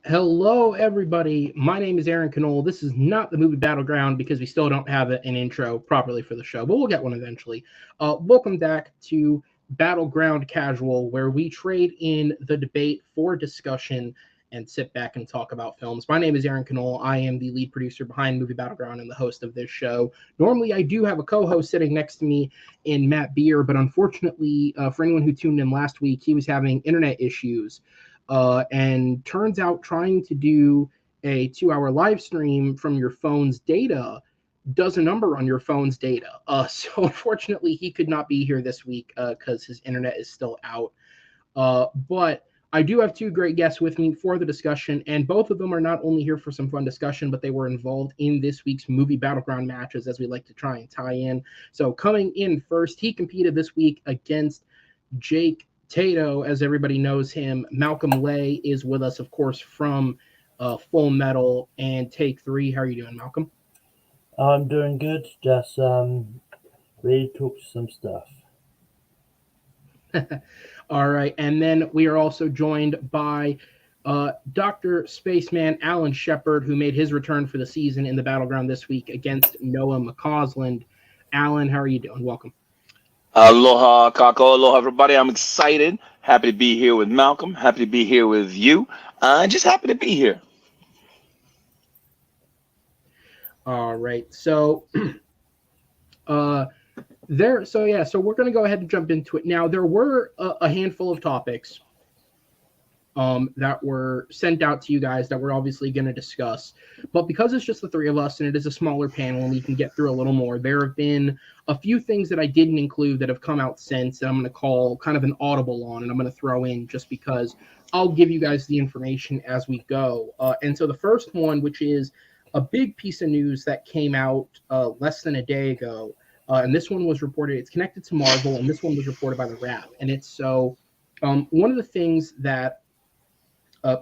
Hello, everybody. My name is Aaron Knoll. This is not the movie Battleground because we still don't have an intro properly for the show, but we'll get one eventually. Welcome back to Battleground Casual, where we trade in the debate for discussion and sit back and talk about films. My name is Aaron Knoll. I am the lead producer behind Movie Battleground and the host of this show. Normally, I do have a co-host sitting next to me in Matt Beer, but unfortunately, for anyone who tuned in last week, he was having internet issues. And turns out trying to do a 2 hour live stream from your phone's data does a number on your phone's data. So unfortunately, he could not be here this week because his internet is still out. But I do have two great guests with me for the discussion, and both of them are not only here for some fun discussion, but they were involved in this week's movie Battleground matches, as we like to try and tie in. So coming in first, he competed this week against Jake Tato, as everybody knows him. Malcolm Lay is with us, of course, from Full Metal and Take Three. How are you doing, Malcolm? I'm doing good. Just ready to talk some stuff. All right, and then we are also joined by Dr. Spaceman Alan Shepard, who made his return for the season in the Battleground this week against Noah McCausland. Alan, how are you doing? Welcome. Aloha, Kako. Aloha, everybody. I'm excited. Happy to be here with Malcolm. Happy to be here with you. Just happy to be here. All right, so uh, so we're going to go ahead and jump into it now. There were a handful of topics that were sent out to you guys that we're obviously going to discuss, but because it's just the three of us and it is a smaller panel and we can get through a little more, there have been a few things that I didn't include that have come out since, and I'm going to call kind of an audible on, and I'm going to throw in just because I'll give you guys the information as we go. And so the first one, which is a big piece of news that came out less than a day ago, and this one was reported, it's connected to Marvel, and this one was reported by The Wrap. And it's so one of the things that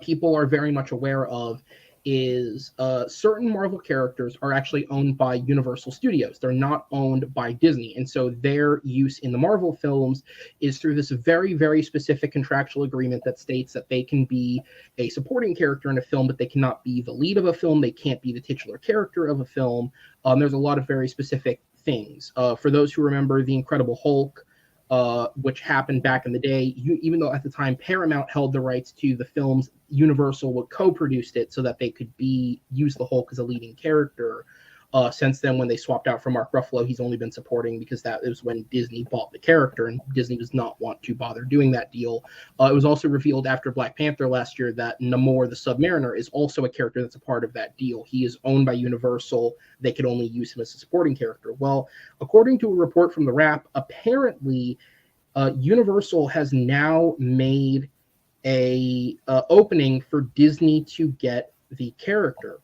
people are very much aware of is certain Marvel characters are actually owned by Universal Studios. They're not owned by Disney. And so their use in the Marvel films is through this very, very specific contractual agreement that states that they can be a supporting character in a film, but they cannot be the lead of a film. They can't be the titular character of a film. There's a lot of very specific things. For those who remember The Incredible Hulk, which happened back in the day, even though at the time Paramount held the rights to the films, Universal would co-produced it so that they could use the Hulk as a leading character. Since then, when they swapped out for Mark Ruffalo, he's only been supporting because that was when Disney bought the character, and Disney does not want to bother doing that deal. It was also revealed after Black Panther last year that Namor the Submariner is also a character that's a part of that deal. He is owned by Universal. They could only use him as a supporting character. Well, according to a report from The Wrap, apparently Universal has now made a opening for Disney to get the character.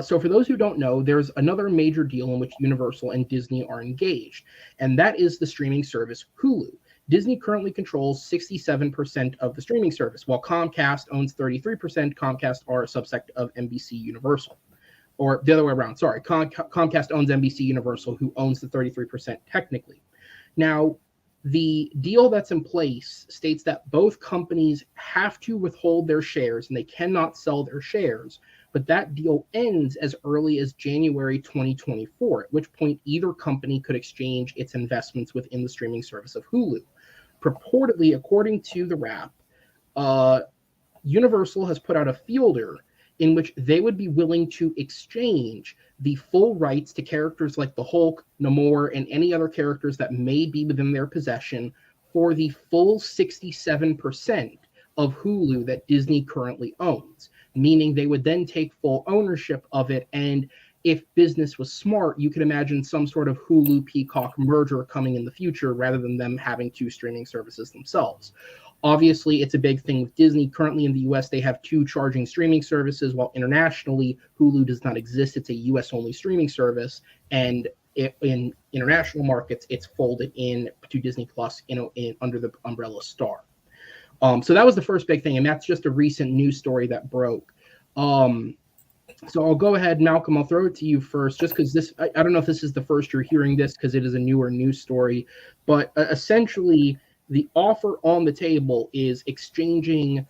So for those who don't know, there's another major deal in which Universal and Disney are engaged, and that is the streaming service Hulu. Disney currently controls 67% of the streaming service, while Comcast owns 33%. Comcast are a subsect of NBC Universal. Or the other way around, sorry. Comcast owns NBC Universal, who owns the 33% technically. Now, the deal that's in place states that both companies have to withhold their shares and they cannot sell their shares, but that deal ends as early as January 2024, at which point either company could exchange its investments within the streaming service of Hulu. Purportedly, according to The Wrap, Universal has put out a fielder in which they would be willing to exchange the full rights to characters like the Hulk, Namor, and any other characters that may be within their possession for the full 67% of Hulu that Disney currently owns, meaning they would then take full ownership of it. And if business was smart, you could imagine some sort of Hulu Peacock merger coming in the future rather than them having two streaming services themselves. Obviously, it's a big thing with Disney. Currently in the US, they have two charging streaming services, while internationally, Hulu does not exist. It's a US-only streaming service, and in international markets, it's folded in to Disney Plus under the umbrella Star. So that was the first big thing, and that's just a recent news story that broke. So I'll go ahead, Malcolm, I'll throw it to you first, just because I don't know if this is the first you're hearing this, because it is a newer news story, but essentially the offer on the table is exchanging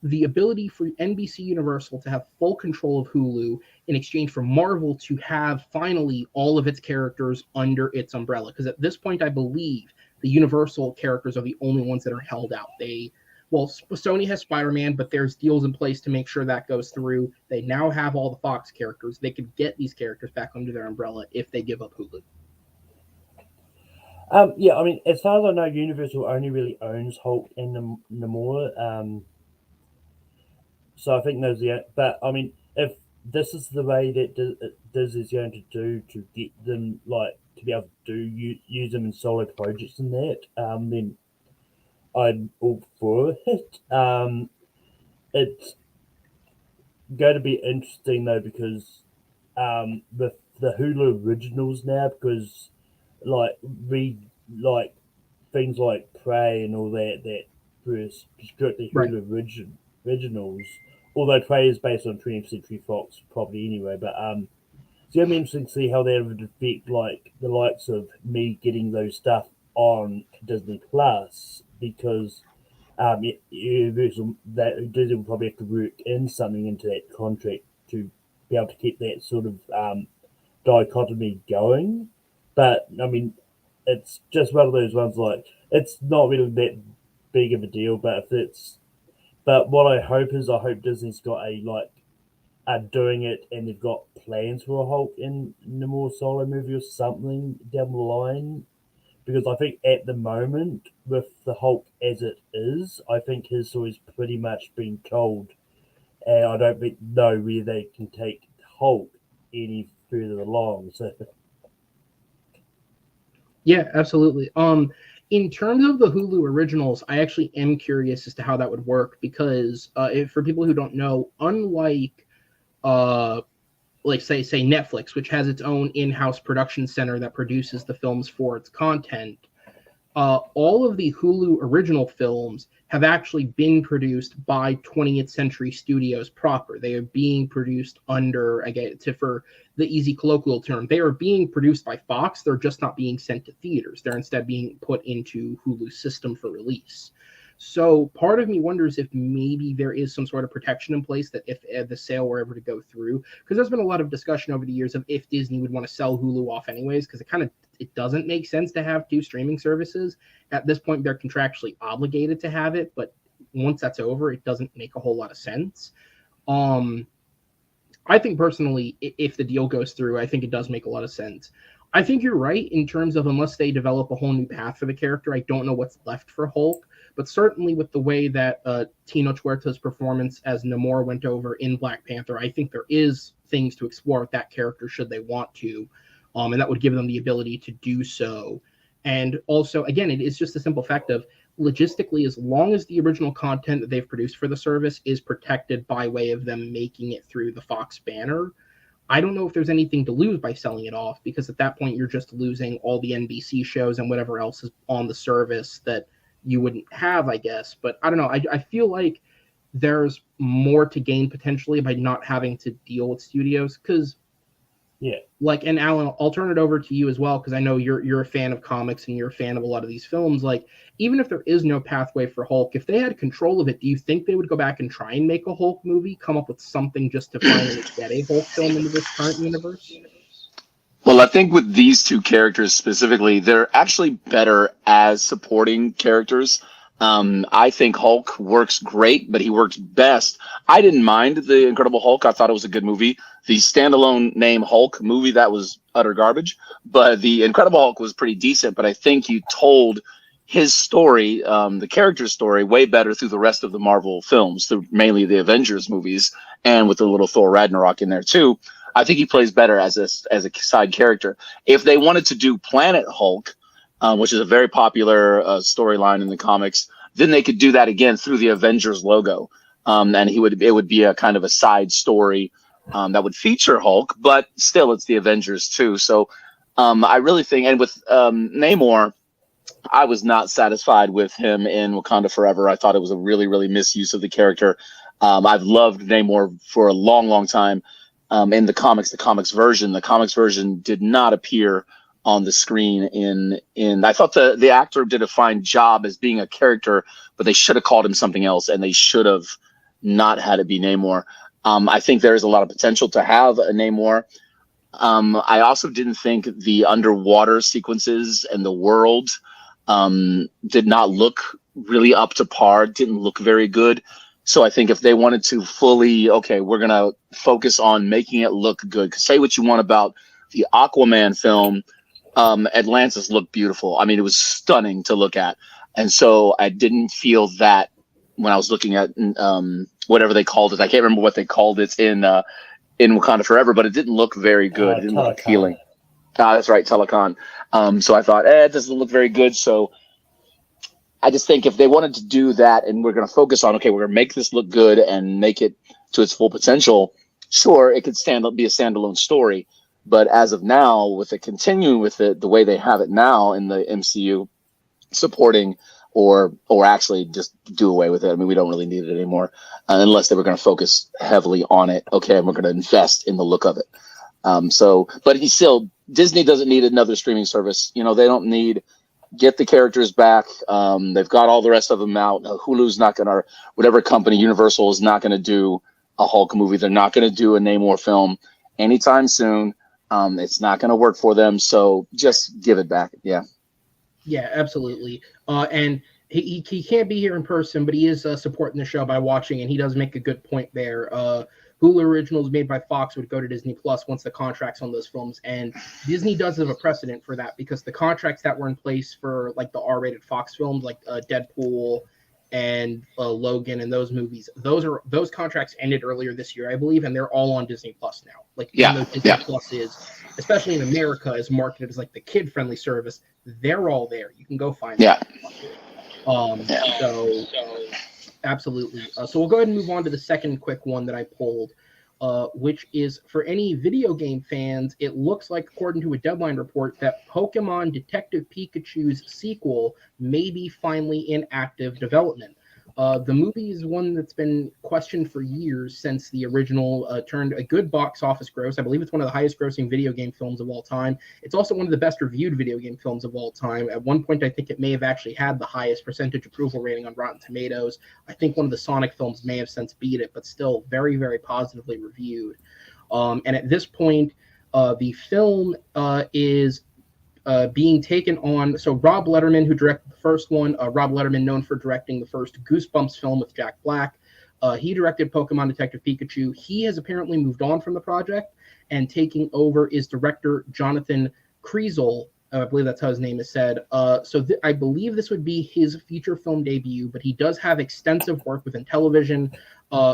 the ability for NBC Universal to have full control of Hulu in exchange for Marvel to have finally all of its characters under its umbrella. Because at this point, I believe the Universal characters are the only ones that are held out. Sony has Spider-Man, but there's deals in place to make sure that goes through. They now have all the Fox characters. They could get these characters back under their umbrella if they give up Hulu. Yeah, I mean, as far as I know, Universal only really owns Hulk and Namor. So I think those, yeah. But I mean, if this is the way that Disney's going to do to get them like to be able to use them in solo projects and that, then I'm all for it. It's going to be interesting though because with the Hulu originals now, because like we like things like Prey and all that were strictly Right. Hulu originals. Although Prey is based on 20th Century Fox property anyway, but it's gonna be interesting to see how that would affect like the likes of me getting those stuff on Disney Plus because Universal that Disney will probably have to work in something into that contract to be able to keep that sort of dichotomy going. But I mean, it's just one of those ones like it's not really that big of a deal. But what I hope is I hope Disney's got a like are doing it and they've got plans for a Hulk in the more solo movie or something down the line. Because I think at the moment, with the Hulk as it is, I think his story's pretty much been told, and I don't know where they can take Hulk any further along. So Yeah, absolutely. In terms of the Hulu originals, I actually am curious as to how that would work because for people who don't know, unlike like say Netflix, which has its own in-house production center that produces the films for its content, all of the Hulu original films have actually been produced by 20th Century Studios proper. They are being produced under, again, for the easy colloquial term, they are being produced by Fox. They're just not being sent to theaters. They're instead being put into Hulu's system for release. So part of me wonders if maybe there is some sort of protection in place that if the sale were ever to go through, because there's been a lot of discussion over the years of if Disney would want to sell Hulu off anyways, because it doesn't make sense to have two streaming services. At this point, they're contractually obligated to have it, but once that's over, it doesn't make a whole lot of sense. I think personally, if the deal goes through, I think it does make a lot of sense. I think you're right in terms of unless they develop a whole new path for the character, I don't know what's left for Hulk. But certainly with the way that Tino Huerta's performance as Namor went over in Black Panther, I think there is things to explore with that character should they want to. And that would give them the ability to do so. And also, again, it is just a simple fact of logistically, as long as the original content that they've produced for the service is protected by way of them making it through the Fox banner, I don't know if there's anything to lose by selling it off, because at that point you're just losing all the NBC shows and whatever else is on the service that you wouldn't have, I guess. But I don't know. I feel like there's more to gain potentially by not having to deal with studios, because yeah. Like, and Alan, I'll turn it over to you as well, because I know you're a fan of comics and you're a fan of a lot of these films. Like, even if there is no pathway for Hulk, if they had control of it, do you think they would go back and try and make a Hulk movie, come up with something just to finally get a Hulk film into this current universe? Well, I think with these two characters specifically, they're actually better as supporting characters. I think Hulk works great, but he works best. I didn't mind The Incredible Hulk. I thought it was a good movie. The standalone name Hulk movie, that was utter garbage. But The Incredible Hulk was pretty decent. But I think you told his story, the character's story, way better through the rest of the Marvel films, through mainly the Avengers movies, and with a little Thor Ragnarok in there too. I think he plays better as a side character. If they wanted to do Planet Hulk, which is a very popular storyline in the comics, then they could do that again through the Avengers logo, and it would be a kind of a side story that would feature Hulk, but still it's the Avengers too. So I really think, and with Namor, I was not satisfied with him in Wakanda Forever. I thought it was a really, really misuse of the character. I've loved Namor for a long, long time. In the comics version. The comics version did not appear on the screen in I thought the actor did a fine job as being a character, but they should have called him something else, and they should have not had it be Namor. I think there is a lot of potential to have a Namor. I also didn't think the underwater sequences and the world did not look really up to par, didn't look very good. So I think if they wanted to fully, okay, we're going to focus on making it look good. 'Cause say what you want about the Aquaman film, Atlantis looked beautiful. I mean, it was stunning to look at. And so I didn't feel that when I was looking at whatever they called it. I can't remember what they called it in Wakanda Forever, but it didn't look very good. It didn't look appealing. That's right, Telecon. So I thought, it doesn't look very good. So I just think if they wanted to do that and we're going to focus on, okay, we're going to make this look good and make it to its full potential, sure, it could be a standalone story. But as of now, with it continuing with it the way they have it now in the MCU, supporting or actually just do away with it. I mean, we don't really need it anymore unless they were going to focus heavily on it. Okay, and we're going to invest in the look of it. But Disney doesn't need another streaming service. They don't need. Get the characters back. They've got all the rest of them out. Hulu's not going to, whatever company, Universal is not going to do a Hulk movie. They're not going to do a Namor film anytime soon. It's not going to work for them. So just give it back. Yeah. Yeah, absolutely. And he can't be here in person, but he is supporting the show by watching, and he does make a good point there. Hulu originals made by Fox would go to Disney Plus once the contracts on those films, and Disney does have a precedent for that because the contracts that were in place for like the R-rated Fox films, like Deadpool and Logan and those movies, those contracts ended earlier this year, I believe, and they're all on Disney Plus now. Like, even though Disney Plus is, especially in America, is marketed as like the kid-friendly service, they're all there. You can go find them. So absolutely. So we'll go ahead and move on to the second quick one that I pulled, which is for any video game fans. It looks like, according to a Deadline report, that Pokemon Detective Pikachu's sequel may be finally in active development. The movie is one that's been questioned for years since the original turned a good box office gross. I believe it's one of the highest grossing video game films of all time. It's also one of the best reviewed video game films of all time. At one point, I think it may have actually had the highest percentage approval rating on Rotten Tomatoes. I think one of the Sonic films may have since beat it, but still very, very positively reviewed. And at this point, the film is being taken on. So Rob Letterman, who directed the first one, Rob Letterman, known for directing the first Goosebumps film with Jack Black, he directed Pokemon Detective Pikachu. He has apparently moved on from the project, and taking over is director Jonathan Kreisel. I believe that's how his name is said. I believe this would be his feature film debut, but he does have extensive work within television,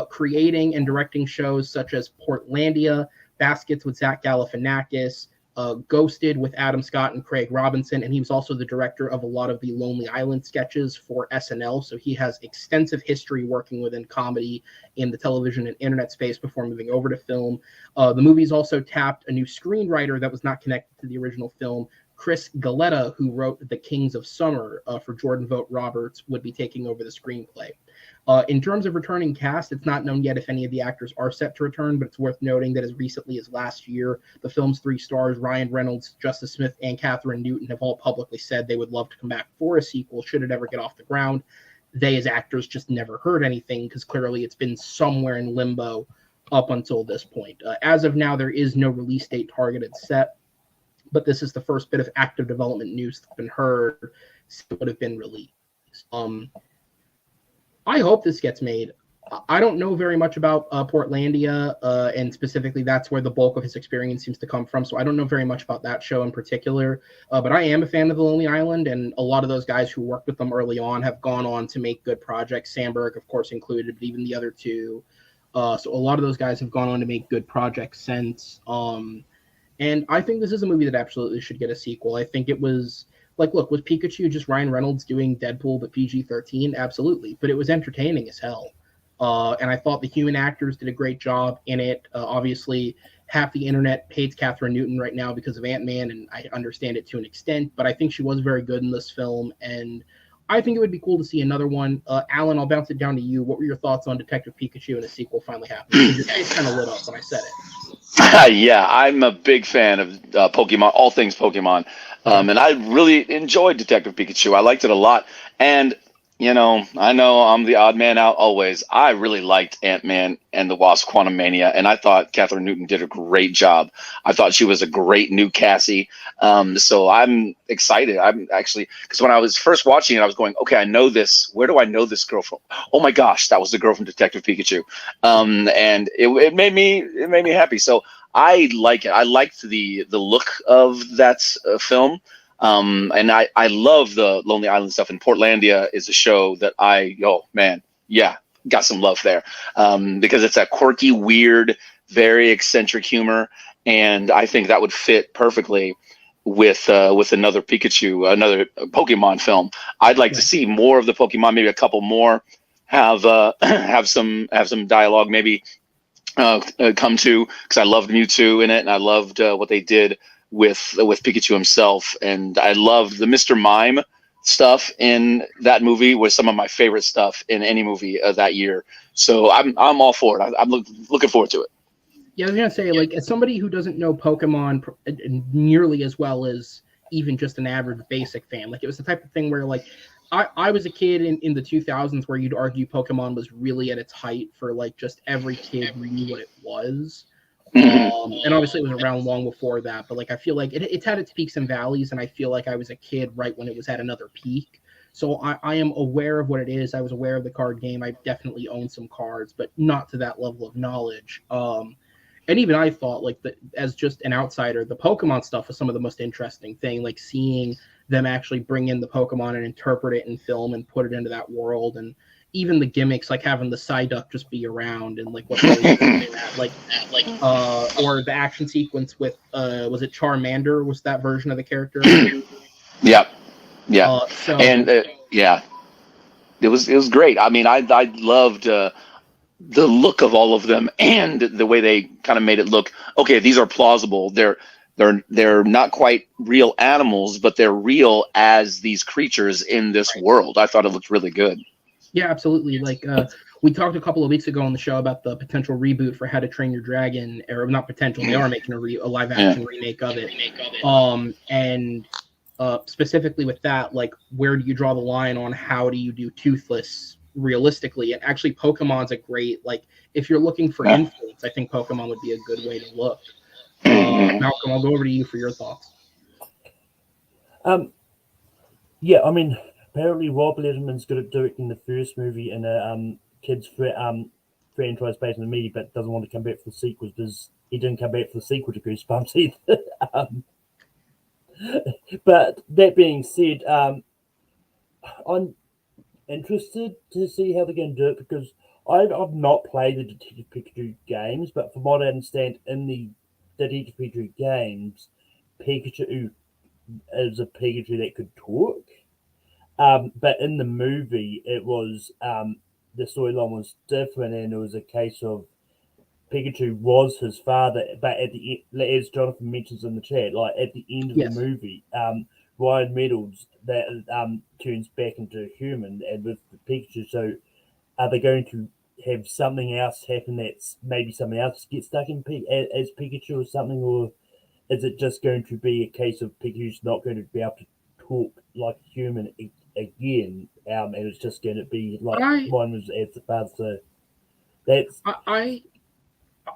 creating and directing shows such as Portlandia, Baskets with Zach Galifianakis, Ghosted with Adam Scott and Craig Robinson, and he was also the director of a lot of the Lonely Island sketches for SNL, so he has extensive history working within comedy in the television and internet space before moving over to film. The movie's also tapped a new screenwriter that was not connected to the original film. Chris Galletta, who wrote The Kings of Summer for Jordan Vogt Roberts, would be taking over the screenplay. In terms of returning cast, it's not known yet if any of the actors are set to return, but it's worth noting that as recently as last year, the film's three stars, Ryan Reynolds, Justice Smith, and Catherine Newton, have all publicly said they would love to come back for a sequel should it ever get off the ground. They, as actors, just never heard anything because clearly it's been somewhere in limbo up until this point. As of now, there is no release date targeted set, but this is the first bit of active development news that's been heard since it would have been released. I hope this gets made. I don't know very much about Portlandia, and specifically that's where the bulk of his experience seems to come from, so I don't know very much about that show in particular, but I am a fan of The Lonely Island, and a lot of those guys who worked with them early on have gone on to make good projects, Sandberg, of course, included, but even the other two. So a lot of those guys have gone on to make good projects since, and I think this is a movie that absolutely should get a sequel. I think it was... Like, look, was Pikachu just Ryan Reynolds doing Deadpool but PG-13? Absolutely. But it was entertaining as hell. And I thought the human actors did a great job in it. Obviously, half the internet hates Catherine Newton right now because of Ant-Man, and I understand it to an extent. But I think she was very good in this film, and I think it would be cool to see another one. Alan, I'll bounce it down to you. What were your thoughts on Detective Pikachu and a sequel finally happening? Your face kind of lit up when I said it. Yeah, I'm a big fan of Pokemon, all things Pokemon. And I really enjoyed Detective Pikachu. I liked it a lot. And I know I'm the odd man out always. I really liked Ant-Man and the Wasp: Quantumania, and I thought Catherine Newton did a great job. I thought she was a great new Cassie. So I'm excited. I'm actually, because when I was first watching it, I was going, okay, I know this. Where do I know this girl from? Oh my gosh, that was the girl from Detective Pikachu. And it made me happy. So I like it. I liked the look of that film. And I love the Lonely Island stuff. And Portlandia is a show that oh man, yeah, got some love there, because it's that quirky, weird, very eccentric humor, and I think that would fit perfectly with another Pikachu, another Pokemon film. I'd like to see more of the Pokemon, maybe a couple more have have some dialogue, maybe come to, because I loved Mewtwo in it, and I loved what they did with Pikachu himself, and I loved the Mr. Mime stuff in that movie was some of my favorite stuff in any movie that year. So I'm all for it. I'm looking forward to it. Yeah, I was gonna say, like, as somebody who doesn't know Pokemon nearly as well as even just an average basic fan, like, it was the type of thing where, like, I was a kid in the 2000s where you'd argue Pokemon was really at its height for, like, just every kid knew what it was. And obviously it was around long before that, but, like, I feel like it's had its peaks and valleys, and I feel like I was a kid right when it was at another peak. So I am aware of what it is. I was aware of the card game. I definitely own some cards, but not to that level of knowledge. And even I thought, like, as just an outsider, the Pokemon stuff was some of the most interesting thing. Like, seeing them actually bring in the Pokemon and interpret it in film and put it into that world, and even the gimmicks, like having the Psyduck just be around, and, like, what really that, like, or the action sequence with was it Charmander? Was that version of the character? Yeah, yeah, So and yeah, it was great. I mean, I loved the look of all of them and the way they kind of made it look. Okay, these are plausible. They're not quite real animals, but they're real as these creatures in this world. I thought it looked really good. yeah, absolutely. Like, we talked a couple of weeks ago on the show about the potential reboot for How to Train Your Dragon, or not potential. They are making a live action remake of it. And specifically with that, like, where do you draw the line on how do you do Toothless realistically? And actually, Pokemon's a great, like, if you're looking for influence, I think Pokemon would be a good way to look. Malcolm, I'll go over to you for your thoughts. Yeah, I mean, apparently Rob Letterman's good at directing the first movie in a kids franchise based on the movie, but doesn't want to come back for the sequels because he didn't come back for the sequel to Goosebumps either. But that being said, I'm interested to see how they're going to do it because I've not played the Detective Pikachu games, but from what I understand, in the Detective Pikachu games, Pikachu is a Pikachu that could talk. But in the movie, it was the storyline was different, and it was a case of Pikachu was his father. But at the as Jonathan mentions in the chat, like at the end of the Yes. movie, Ryan Reynolds that turns back into a human, and with the Pikachu. So, are they going to have something else happen that's maybe somebody else gets stuck in as Pikachu or something, or is it just going to be a case of Pikachu's not going to be able to talk like a human again, and it's just going to be like one was as the father. So that's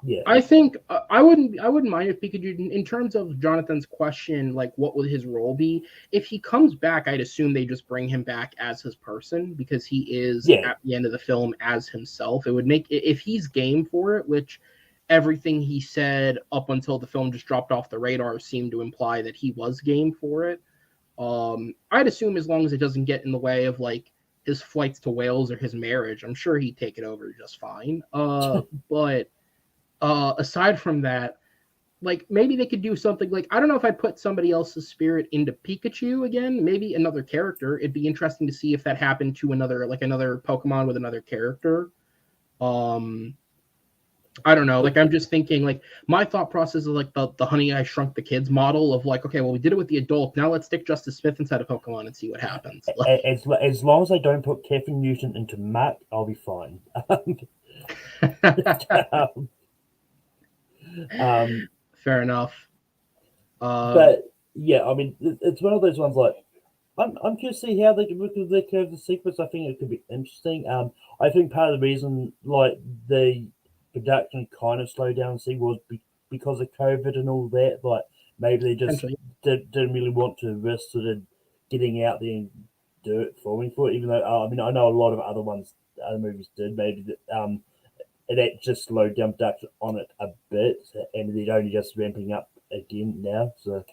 yeah. I think I wouldn't mind if Pikachu, in terms of Jonathan's question, like, what would his role be? If he comes back, I'd assume they just bring him back as his person because he is at the end of the film as himself. It would make, if he's game for it, which everything he said up until the film just dropped off the radar seemed to imply that he was game for it. I'd assume as long as it doesn't get in the way of, like, his flights to Wales or his marriage, I'm sure he'd take it over just fine. But aside from that, like, maybe they could do something like, I don't know if I'd put somebody else's spirit into Pikachu again, maybe another character. It'd be interesting to see if that happened to another Pokemon with another character. I don't know. Like, I'm just thinking, like, my thought process is like the Honey I Shrunk the Kids model of, like, okay, well, we did it with the adult. Now let's stick Justice Smith inside of Pokemon and see what happens. As long as I don't put Catherine Newton into Matt, I'll be fine. Fair enough. But yeah, I mean, it's one of those ones like I'm curious to see how they curve the sequence. I think it could be interesting. I think part of the reason like the production kind of slowed down, was because of COVID and all that. Like maybe they just Potentially. didn't really want to risk sort of getting out there and do it, filming for it. Even though I mean I know a lot of other movies did. Maybe that it just slowed down production on it a bit, and they're only just ramping up again now. So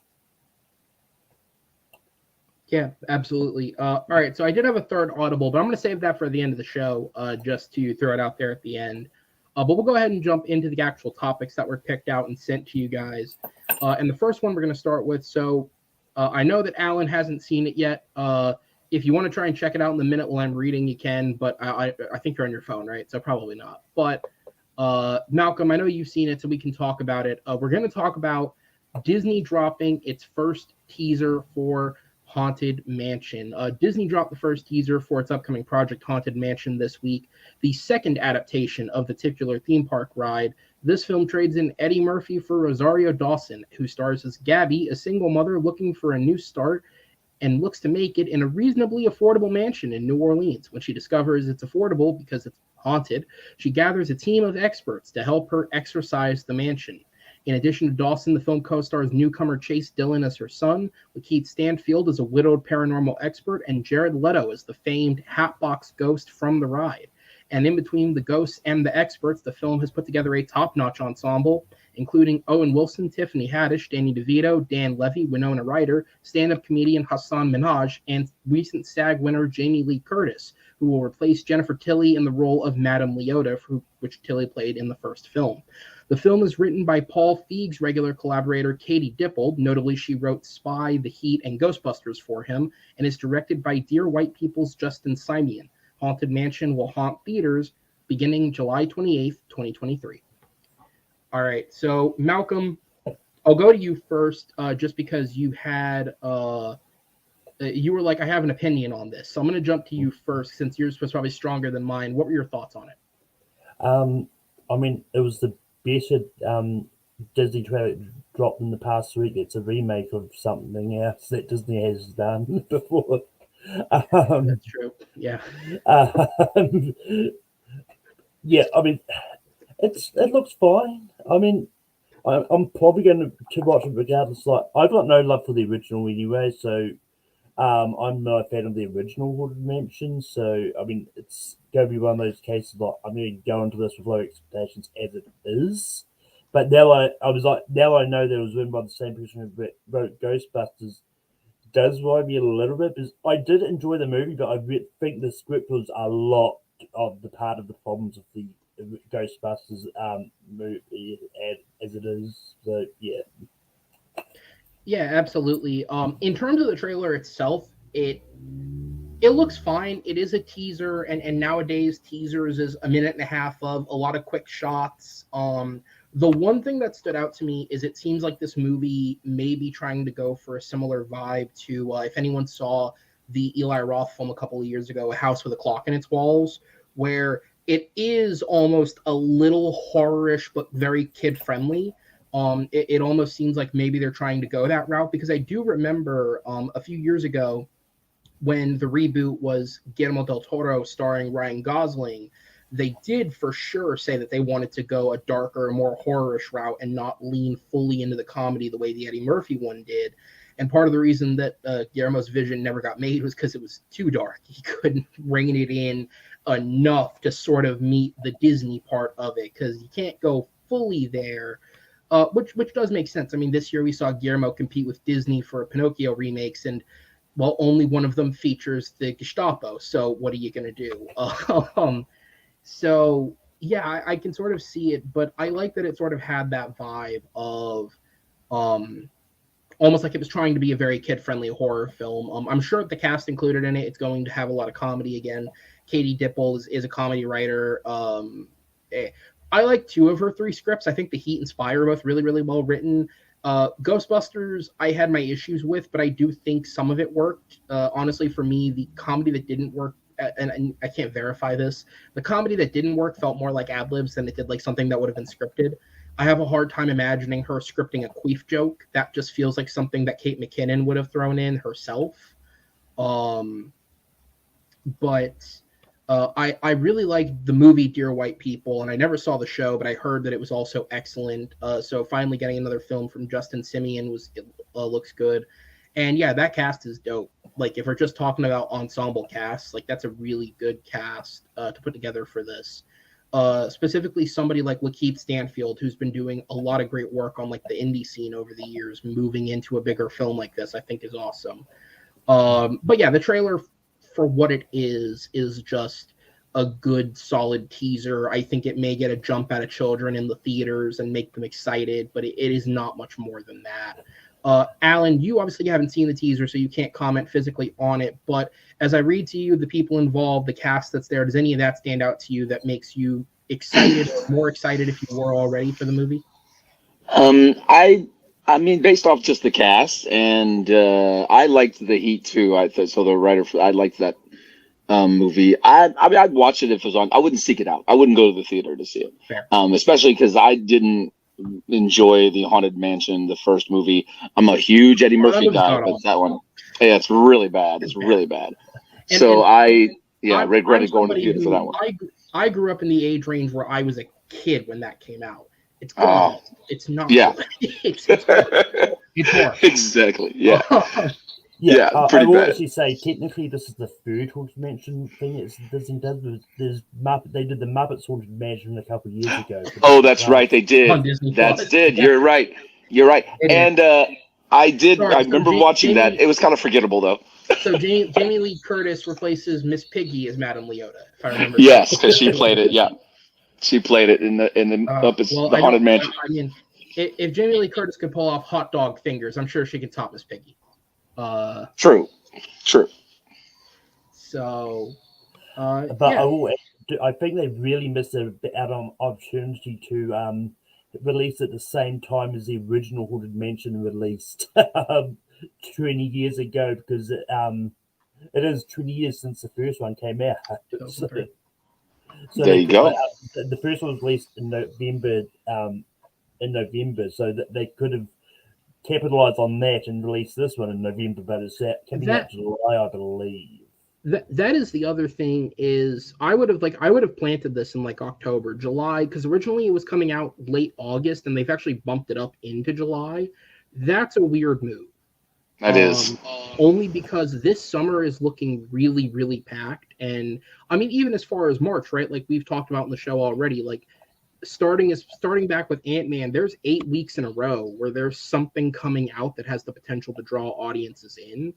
Yeah, absolutely. All right, so I did have a third audible, but I'm going to save that for the end of the show, just to throw it out there at the end. But we'll go ahead and jump into the actual topics that were picked out and sent to you guys. And the first one we're going to start with. So I know that Alan hasn't seen it yet. If you want to try and check it out in the minute while I'm reading, you can. But I think you're on your phone, right? So probably not. But Malcolm, I know you've seen it, so we can talk about it. We're going to talk about Disney dropping its first teaser for Haunted Mansion. Disney dropped the first teaser for its upcoming project Haunted Mansion this week, the second adaptation of the titular theme park ride. This film trades in Eddie Murphy for Rosario Dawson, who stars as Gabby, a single mother looking for a new start and looks to make it in a reasonably affordable mansion in New Orleans. When she discovers it's affordable because it's haunted, she gathers a team of experts to help her exorcise the mansion. In addition to Dawson, the film co-stars newcomer Chase Dillon as her son, Lakeith Stanfield as a widowed paranormal expert, and Jared Leto as the famed Hatbox Ghost from the ride. And in between the ghosts and the experts, the film has put together a top-notch ensemble, including Owen Wilson, Tiffany Haddish, Danny DeVito, Dan Levy, Winona Ryder, stand-up comedian Hassan Minhaj, and recent SAG winner Jamie Lee Curtis, who will replace Jennifer Tilly in the role of Madame Leota, which Tilly played in the first film. The film is written by Paul Feig's regular collaborator Katie Dippold. Notably, she wrote Spy, The Heat, and Ghostbusters for him, and is directed by Dear White People's Justin Simien. Haunted Mansion will haunt theaters beginning July 28th, 2023. All right, so Malcolm, I'll go to you first, just because you were like, I have an opinion on this. So I'm going to jump to you first, since yours was probably stronger than mine. What were your thoughts on it? I mean, it was the best Disney trailer dropped in the past week. It's a remake of something else that Disney has done before. That's true. Yeah. Um, yeah, I mean, it looks fine. I mean, I'm probably going to watch it regardless. Like, I've got no love for the original anyway, so I'm not a fan of the original Haunted Mansion. So, I mean, it's going to be one of those cases like I'm going to go into this with low expectations as it is. But now now I know that it was written by the same person who wrote Ghostbusters. Does worry me a little bit because I did enjoy the movie, but I think the script was a lot of the part of the problems of the Ghostbusters movie as it is. So yeah. Yeah, absolutely. In terms of the trailer itself, it looks fine. It is a teaser, and nowadays teasers is a minute and a half of a lot of quick shots. The one thing that stood out to me is it seems like this movie may be trying to go for a similar vibe to if anyone saw the Eli Roth film a couple of years ago, A House with a Clock in Its Walls, where it is almost a little horrorish but very kid friendly. It almost seems like maybe they're trying to go that route, because I do remember a few years ago when the reboot was Guillermo del Toro starring Ryan Gosling, they did for sure say that they wanted to go a darker, more horrorish route and not lean fully into the comedy the way the Eddie Murphy one did. And part of the reason that Guillermo's vision never got made was because it was too dark. He couldn't rein it in enough to sort of meet the Disney part of it, because you can't go fully there. Which does make sense. I mean, this year we saw Guillermo compete with Disney for Pinocchio remakes, and well, only one of them features the Gestapo. So what are you going to do? So yeah, I can sort of see it, but I like that it sort of had that vibe of almost like it was trying to be a very kid-friendly horror film. I'm sure the cast included in it, it's going to have a lot of comedy again. Katie Dippold is a comedy writer. I like two of her three scripts. I think The Heat and Spy are both really, really well written. Ghostbusters, I had my issues with, but I do think some of it worked. Honestly, for me, the comedy that didn't work, and I can't verify this, the comedy that didn't work felt more like ad-libs than it did like something that would have been scripted. I have a hard time imagining her scripting a queef joke. That just feels like something that Kate McKinnon would have thrown in herself. But I really liked the movie Dear White People, and I never saw the show, but I heard that it was also excellent. So finally getting another film from Justin Simeon looks good, and yeah, that cast is dope. Like if we're just talking about ensemble casts, like that's a really good cast to put together for this. Specifically, somebody like Lakeith Stanfield, who's been doing a lot of great work on like the indie scene over the years, moving into a bigger film like this, I think is awesome. But yeah, the trailer for what it is just a good solid teaser. I think it may get a jump out of children in the theaters and make them excited, but it is not much more than that. Alan, you obviously haven't seen the teaser, so you can't comment physically on it. But as I read to you, the people involved, the cast that's there, does any of that stand out to you that makes you excited or more excited if you were already for the movie? I mean, based off just the cast, and I liked the Heat too. I thought so. The writer, I liked that movie. I mean, I'd watch it if it was on. I wouldn't seek it out. I wouldn't go to the theater to see it. Fair. Especially because I didn't enjoy the Haunted Mansion, the first movie. I'm a huge Eddie Murphy guy, but that one, yeah, it's really bad. It's really bad. So I regretted going to the theater for that one. I grew up in the age range where I was a kid when that came out. It's good. It's not. Yeah. Good. it's horrible. Exactly. Yeah. Yeah, pretty I will bad. actually say technically this is the third Haunted Mansion thing it's Disney does. There's Muppet. They did the Muppets Haunted Mansion a couple of years ago. Oh, that's right. They did. On Disney That's Plus. did. Yeah. You're right. You're right. It And I did. Sorry, I so remember watching that. It was kind of forgettable though. So Jamie Lee Curtis replaces Miss Piggy as Madame Leota, if I remember. Yes, because she played it. Yeah, she played it in the Well, the Haunted Mansion. I mean, if Jamie Lee Curtis could pull off hot dog fingers, I'm sure she could top Miss Piggy. True. So, But yeah. I think they really missed out on opportunity to release at the same time as the original Haunted Mansion released 20 years ago, because it is 20 years since the first one came out. So There you go. The first one was released in November, so that they could have capitalized on that and released this one in November, but it's coming out July, I believe. That is the other thing is I would have planted this in like October, July, because originally it was coming out late August and they've actually bumped it up into July. That's a weird move. That is. Only because this summer is looking really, really packed. And I mean, even as far as March, right? Like we've talked about in the show already, like starting back with Ant-Man, there's 8 weeks in a row where there's something coming out that has the potential to draw audiences in.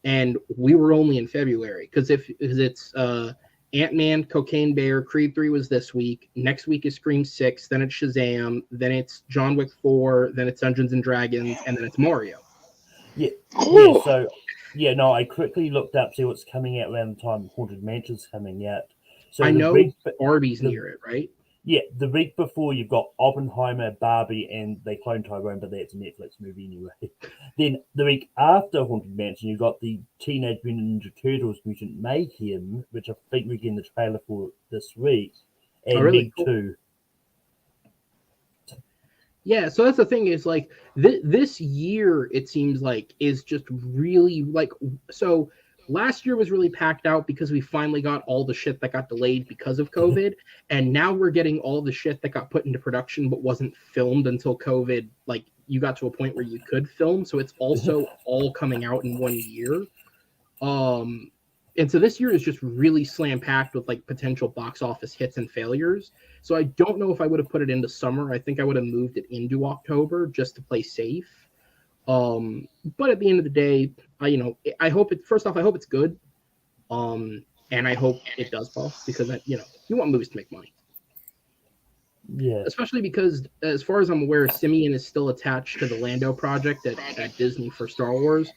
And we were only in February because it's Ant-Man, Cocaine Bear, Creed 3 was this week. Next week is Scream 6, then it's Shazam, then it's John Wick 4, then it's Dungeons and Dragons, and then it's Mario. Yeah. So I quickly looked up see what's coming out around the time Haunted Mansion's coming out. So I know Barbie's near it, right? Yeah, the week before you've got Oppenheimer, Barbie, and they clone Tyrone, but that's a Netflix movie anyway. Then the week after Haunted Mansion, you've got the Teenage Mutant Ninja Turtles Mutant Mayhem, which I think we're getting the trailer for this week, and Meg 2. Yeah, so that's the thing is like this year it seems like is just really like so. Last year was really packed out because we finally got all the shit that got delayed because of COVID. And now we're getting all the shit that got put into production but wasn't filmed until COVID. Like you got to a point where you could film. So it's also all coming out in 1 year. And so this year is just really slam packed with like potential box office hits and failures. So I don't know if I would have put it into summer. I think I would have moved it into October just to play safe. But at the end of the day, I hope I hope it's good. And I hope it does well because you want movies to make money. Yeah. Especially because as far as I'm aware, Simeon is still attached to the Lando project at Disney for Star Wars.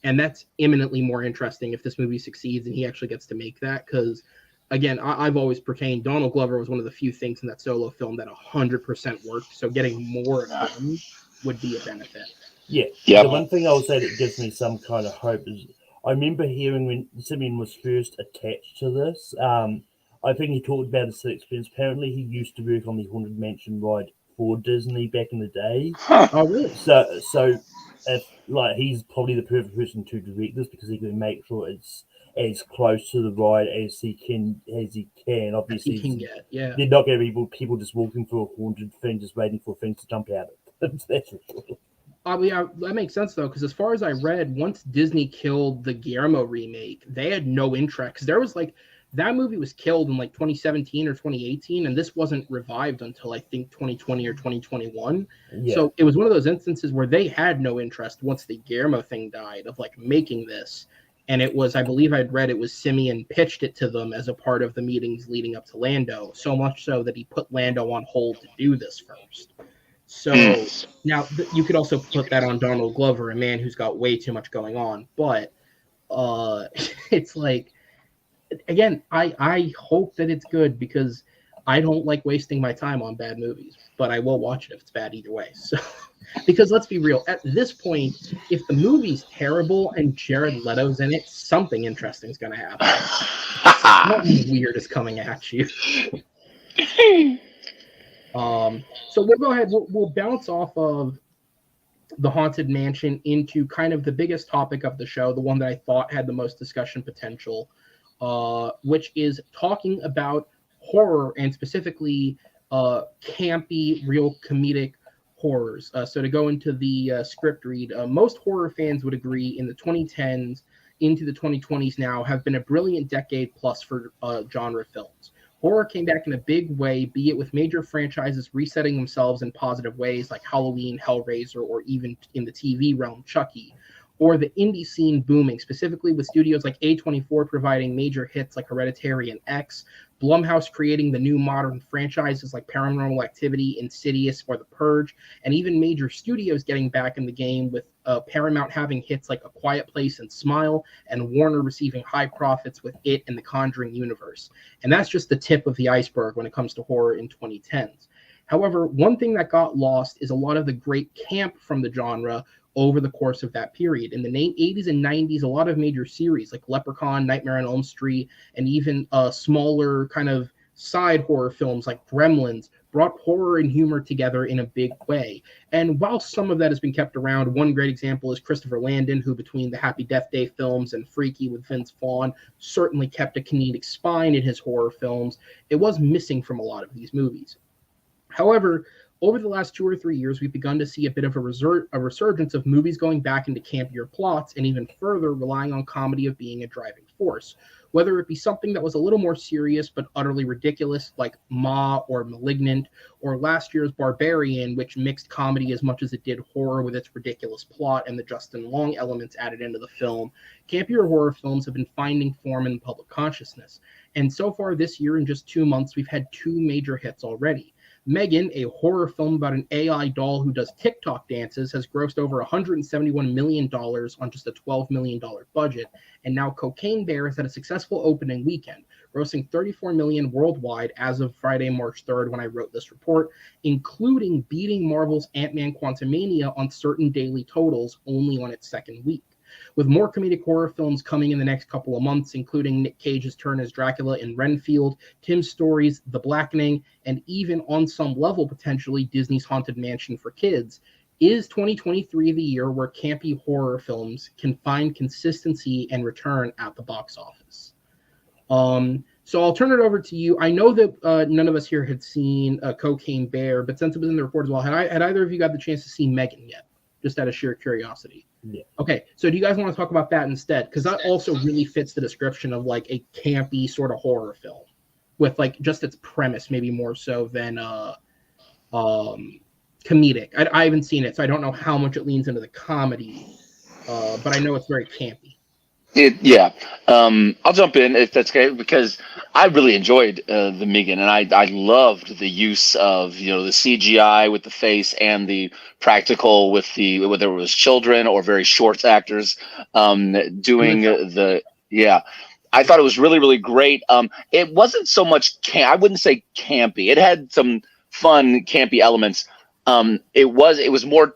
And that's imminently more interesting if this movie succeeds and he actually gets to make that. Because again, I've always pertained Donald Glover was one of the few things in that solo film that 100% worked. So getting more of him would be a benefit. Yeah. Yep. The one thing I would say that gives me some kind of hope is I remember hearing when Simeon was first attached to this. I think he talked about his experience. Apparently, he used to work on the Haunted Mansion ride for Disney back in the day. Oh, really? So like he's probably the perfect person to direct this because he can make sure it's as close to the ride as he can. He Obviously, can get, yeah. they're not going to be people just walking through a haunted thing, just waiting for things to jump out. That's Yeah, that makes sense though, because as far as I read, once Disney killed the Guillermo remake, they had no interest. Because there was like that movie was killed in like 2017 or 2018, and this wasn't revived until I think 2020 or 2021. yeah. So it was one of those instances where they had no interest once the Guillermo thing died of like making this. And it was, I believe I'd read it was Simeon pitched it to them as a part of the meetings leading up to Lando, so much so that he put Lando on hold to do this first. So now you could also put that on Donald Glover, a man who's got way too much going on. But it's like, again, I hope that it's good because I don't like wasting my time on bad movies, but I will watch it if it's bad either way. So because let's be real, at this point, if the movie's terrible and Jared Leto's in it, something interesting is going to happen. Something weird is coming at you. So we'll go ahead. We'll bounce off of the Haunted Mansion into kind of the biggest topic of the show, the one that I thought had the most discussion potential, which is talking about horror and specifically campy, real comedic horrors. So to go into the script read, most horror fans would agree in the 2010s into the 2020s now have been a brilliant decade plus for genre films. Horror came back in a big way, be it with major franchises resetting themselves in positive ways like Halloween, Hellraiser, or even in the TV realm, Chucky, or the indie scene booming, specifically with studios like A24 providing major hits like Hereditary and X, Blumhouse creating the new modern franchises like Paranormal Activity, Insidious, or The Purge, and even major studios getting back in the game with Paramount having hits like A Quiet Place and Smile, and Warner receiving high profits with It and the Conjuring universe. And that's just the tip of the iceberg when it comes to horror in 2010s. However, one thing that got lost is a lot of the great camp from the genre over the course of that period. In the 80s and 90s, a lot of major series like Leprechaun, Nightmare on Elm Street, and even smaller kind of side horror films like Gremlins brought horror and humor together in a big way. And while some of that has been kept around, one great example is Christopher Landon, who between the Happy Death Day films and Freaky with Vince Vaughn certainly kept a comedic spine in his horror films. It was missing from a lot of these movies. However, over the last 2 or 3 years, we've begun to see a bit of a resurgence of movies going back into campier plots and even further relying on comedy of being a driving force. Whether it be something that was a little more serious but utterly ridiculous like Ma or Malignant, or last year's Barbarian, which mixed comedy as much as it did horror with its ridiculous plot and the Justin Long elements added into the film, campier horror films have been finding form in public consciousness. And so far this year, in just 2 months, we've had 2 major hits already. Megan, a horror film about an AI doll who does TikTok dances, has grossed over $171 million on just a $12 million budget. And now Cocaine Bear has had a successful opening weekend, grossing $34 million worldwide as of Friday, March 3rd, when I wrote this report, including beating Marvel's Ant-Man Quantumania on certain daily totals only on its second week. With more comedic horror films coming in the next couple of months, including Nick Cage's turn as Dracula in Renfield, Tim Story's The Blackening, and even on some level potentially Disney's Haunted Mansion for kids, is 2023 the year where campy horror films can find consistency and return at the box office? So I'll turn it over to you. I know that none of us here had seen Cocaine Bear, but since it was in the report as well, had either of you got the chance to see Megan yet? Just out of sheer curiosity. Yeah. Okay, so do you guys want to talk about that instead? Because that also really fits the description of like a campy sort of horror film with like just its premise, maybe more so than comedic. I haven't seen it, so I don't know how much it leans into the comedy, but I know it's very campy. I'll jump in if that's okay because I really enjoyed the Megan, and I loved the use of the CGI with the face and the practical with the whether it was children or very short actors doing the I thought it was really really great. It wasn't so much I wouldn't say campy. It had some fun campy elements. It was more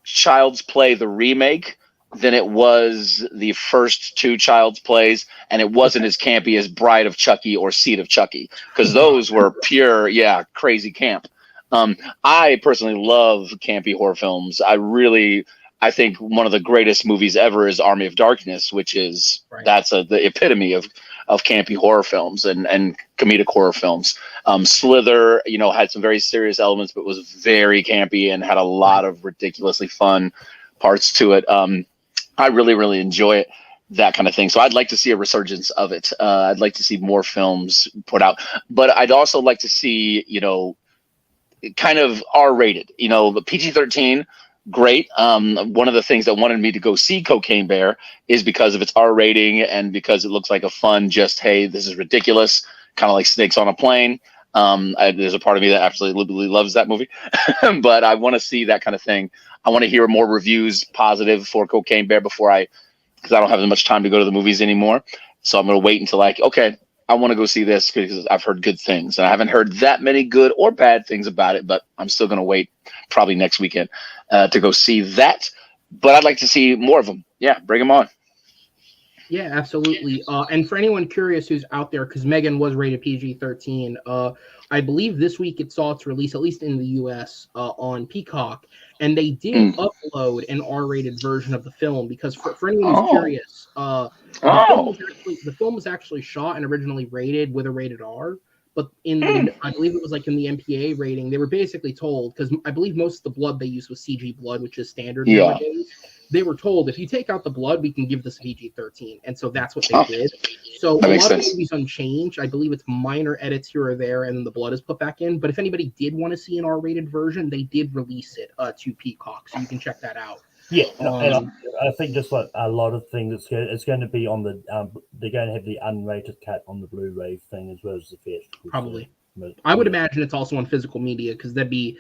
Child's Play the remake than it was the first 2 Child's Plays, and it wasn't as campy as Bride of Chucky or Seed of Chucky, because those were pure, crazy camp. I personally love campy horror films. I really, I think one of the greatest movies ever is Army of Darkness, which is that's the epitome of campy horror films and comedic horror films. Slither, had some very serious elements, but was very campy and had a lot of ridiculously fun parts to it. I really, really enjoy it, that kind of thing. So I'd like to see a resurgence of it. I'd like to see more films put out, but I'd also like to see, kind of R-rated, the PG-13. Great. One of the things that wanted me to go see Cocaine Bear is because of its R rating and because it looks like a fun, just, hey, this is ridiculous, kind of like Snakes on a Plane. There's a part of me that absolutely loves that movie, but I want to see that kind of thing. I want to hear more reviews positive for Cocaine Bear because I don't have as much time to go to the movies anymore. So I'm going to wait until okay, I want to go see this because I've heard good things, and I haven't heard that many good or bad things about it, but I'm still going to wait probably next weekend to go see that. But I'd like to see more of them. Yeah, bring them on. Yeah, absolutely. And for anyone curious who's out there, because Megan was rated PG-13, I believe this week it saw its release, at least in the US, on Peacock, and they did upload an R-rated version of the film, because for anyone who's curious, the film was actually shot and originally rated with a rated R, but I believe it was like in the MPA rating, they were basically told, because I believe most of the blood they used was CG blood, which is standard nowadays. They were told, if you take out the blood, we can give this a PG-13. And so that's what they did. So a lot of the movies unchanged. I believe it's minor edits here or there, and then the blood is put back in. But if anybody did want to see an R-rated version, they did release it to Peacock. So you can check that out. Yeah, and I think just like a lot of things, it's going to be on the, they're going to have the unrated cut on the Blu-ray thing as well as the theatrical. Probably. I would imagine it's also on physical media, because that'd be...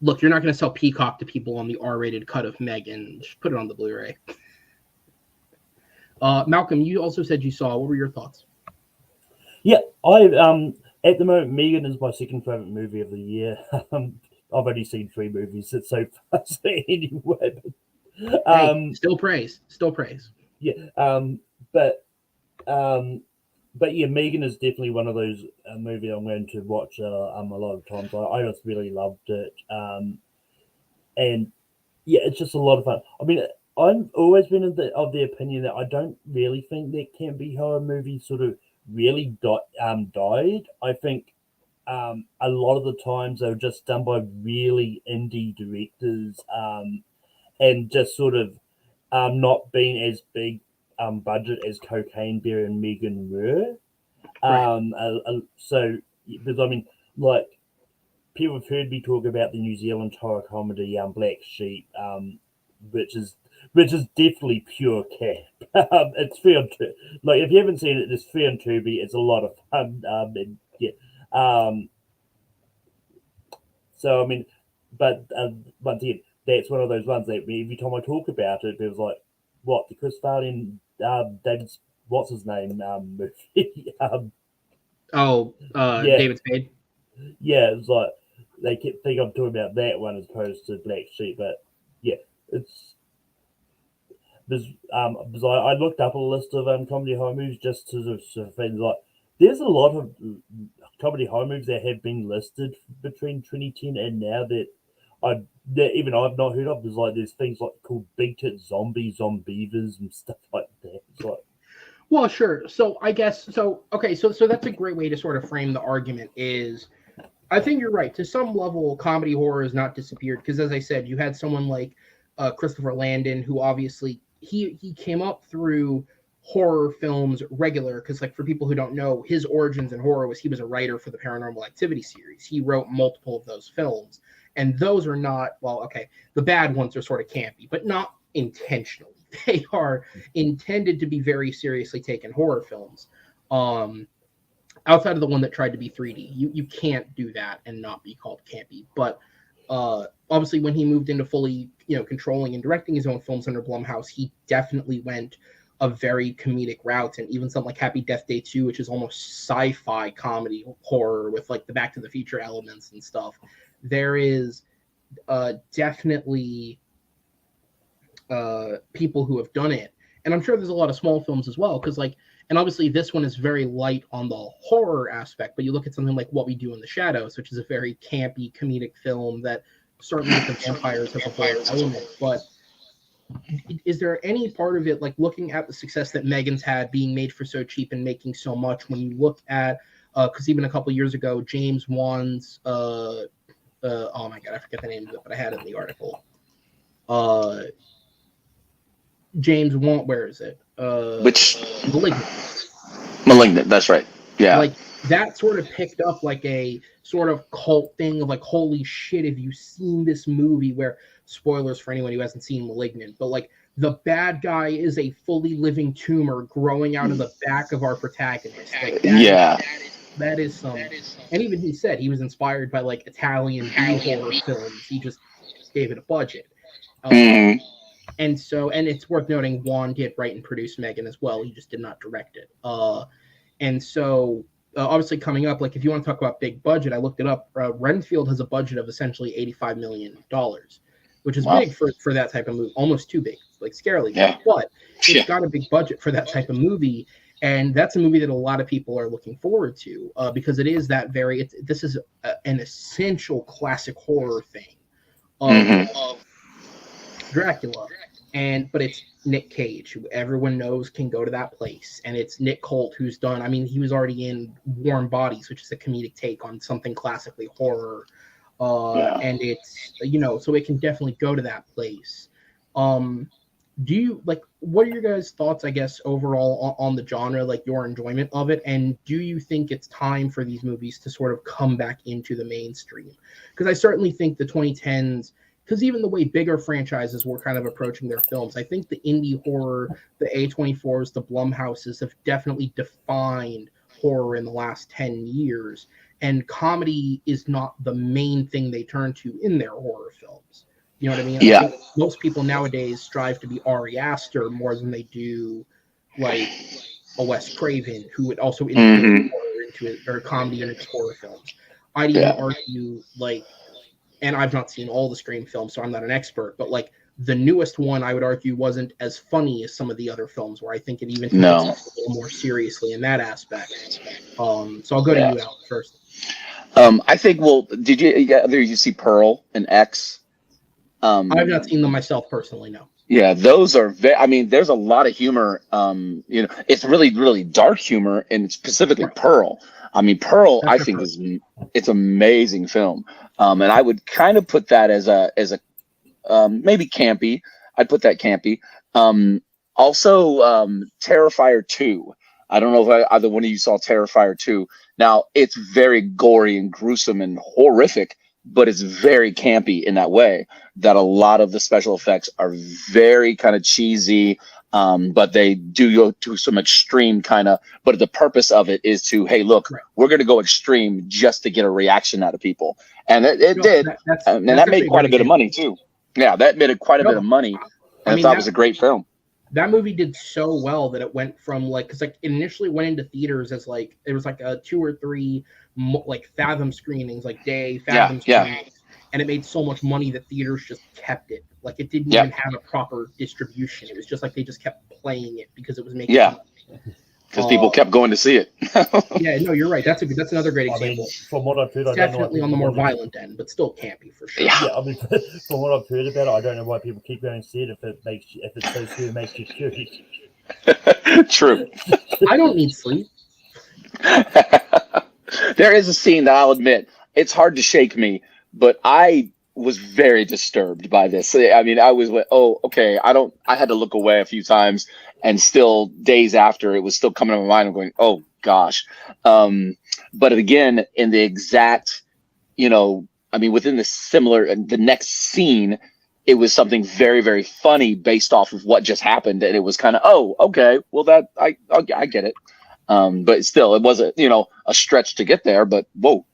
Look, you're not going to sell Peacock to people on the R-rated cut of Megan. Just put it on the Blu-ray. Malcolm, you also said you saw. What were your thoughts? Yeah, at the moment, Megan is my second favorite movie of the year. I've only seen 3 movies so far, so anyway. Still praise. Yeah, but yeah, Megan is definitely one of those movies I'm going to watch a lot of times. I just really loved it, and yeah, it's just a lot of fun. I mean, I've always been of the opinion that I don't really think that campy horror movies sort of really died. I think a lot of the times they were just done by really indie directors, and just sort of not being as big budget as Cocaine Bear and Megan were. So, because I mean, like, people have heard me talk about the New Zealand horror comedy Black Sheep, which is definitely pure cap. It's free on like, if you haven't seen it, it's free on Tubi. It's a lot of fun. And, yeah. So I mean, but yeah, that's one of those ones that every time I talk about it, it was like, what, the Chris Farley and David's, what's his name, movie? David Spade. Yeah, it was like they kept thinking I'm talking about that one as opposed to Black Sheep, but yeah, it's because I looked up a list of comedy horror movies just to sort of things like, there's a lot of comedy horror movies that have been listed between 2010 and now that even I've not heard of. There's things like called Beat It Zombievers and stuff like that. It's like, well, sure. So I guess so that's a great way to sort of frame the argument. Is I think you're right. To some level, comedy horror has not disappeared, because, as I said, you had someone like Christopher Landon, who obviously he came up through horror films regular, because, like, for people who don't know, his origins in horror was he was a writer for the Paranormal Activity series. He wrote multiple of those films, and those are not, well, okay, the bad ones are sort of campy, but not intentionally. They are intended to be very seriously taken horror films. Outside of the one that tried to be 3D, you can't do that and not be called campy. But obviously, when he moved into fully, controlling and directing his own films under Blumhouse, he definitely went a very comedic route. And even something like Happy Death Day 2, which is almost sci-fi comedy horror with like the Back to the Future elements and stuff, there is definitely people who have done it. And I'm sure there's a lot of small films as well, because, like, and obviously this one is very light on the horror aspect, but you look at something like What We Do in the Shadows, which is a very campy comedic film that certainly with the vampires has a horror element, but is there any part of it, like looking at the success that Megan's had, being made for so cheap and making so much, when you look at, because even a couple years ago, James Wan's, oh my god, I forget the name of it, but I had it in the article. James Wan, where is it? Which Malignant. Malignant? That's right. Yeah. Like that sort of picked up like a sort of cult thing of like, holy shit, have you seen this movie? Where, spoilers for anyone who hasn't seen Malignant, but like the bad guy is a fully living tumor growing out of the back of our protagonist. Like that is some, and even he said he was inspired by like Italian B horror films. He just gave it a budget. And it's worth noting, Juan did write and produce Megan as well. He just did not direct it. And so obviously coming up, like if you want to talk about big budget, I looked it up. Renfield has a budget of essentially $85 million, which is big for that type of movie. Almost too big, like scarily big. But it's got a big budget for that type of movie. And that's a movie that a lot of people are looking forward to because it is that this is an essential classic horror thing of Dracula. But it's Nick Cage, who everyone knows can go to that place, and it's Nick Holt, who's done. I mean, he was already in Warm Bodies, which is a comedic take on something classically horror, and it's so it can definitely go to that place. Do you like? What are your guys' thoughts? I guess overall on the genre, like your enjoyment of it, and do you think it's time for these movies to sort of come back into the mainstream? Because I certainly think the 2010s. Because even the way bigger franchises were kind of approaching their films, I think the indie horror, the A24s, the Blumhouses have definitely defined horror in the last 10 years. And comedy is not the main thing they turn to in their horror films. You know what I mean? Yeah. I think most people nowadays strive to be Ari Aster more than they do like a Wes Craven, who would also integrate horror into it, or comedy into horror films. I'd even argue like, and I've not seen all the Scream films, so I'm not an expert, but like the newest one, I would argue, wasn't as funny as some of the other films, where I think it even takes it a little more seriously in that aspect. So I'll go to you, Al, first. I think. Well, did you see Pearl and X? I've not seen them myself personally. No. Yeah, those are. I mean, there's a lot of humor. It's really, really dark humor, and specifically Pearl. I mean, Pearl, I think it's amazing film. And I would kind of put that as a maybe campy. I'd put that campy. Also, Terrifier 2. I don't know if either one of you saw Terrifier 2. Now, it's very gory and gruesome and horrific, but it's very campy in that way, that a lot of the special effects are very kind of cheesy. But they do go to some extreme kind of, but the purpose of it is to, hey, look, we're going to go extreme just to get a reaction out of people. And it did. And that made quite a bit of money too. Yeah, that made quite a bit of money. And I thought it was a great film. That movie did so well that it went from like, because like it initially went into theaters as like, it was like a 2 or 3 like Fathom screenings, like day Fathom screenings. And it made so much money that theaters just kept it. Like it didn't even have a proper distribution. It was just like they just kept playing it because it was making money. Because people kept going to see it. Yeah, no, you're right. That's another great example. From what I've heard, it's definitely on the more violent end, but still campy for sure. Yeah, I mean, from what I've heard about it, I don't know why people keep going to see it if it's so soon makes you curious. True. I don't need sleep. There is a scene that I'll admit, it's hard to shake me, but I was very disturbed by this. I mean, I was like, oh, okay. I had to look away a few times, and still days after, it was still coming to my mind. I'm going, oh gosh. But again, in the exact, I mean, within the next scene, it was something very, very funny based off of what just happened. And it was kind of, oh, okay, well I get it. But still, it wasn't, a stretch to get there, but whoa.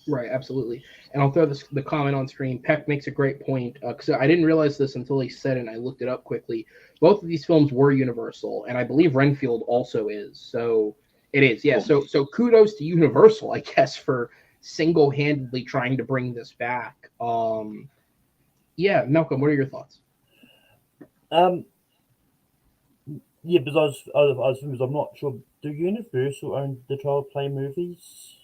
Right, absolutely. And I'll throw the comment on screen. Peck makes a great point, because I didn't realize this until he said it, and I looked it up quickly. Both of these films were Universal, and I believe Renfield also is. So it is, yeah. Cool. So kudos to Universal, I guess, for single-handedly trying to bring this back. Yeah, Malcolm, what are your thoughts? Yeah, because I'm not sure. Do Universal own the Child Play movies?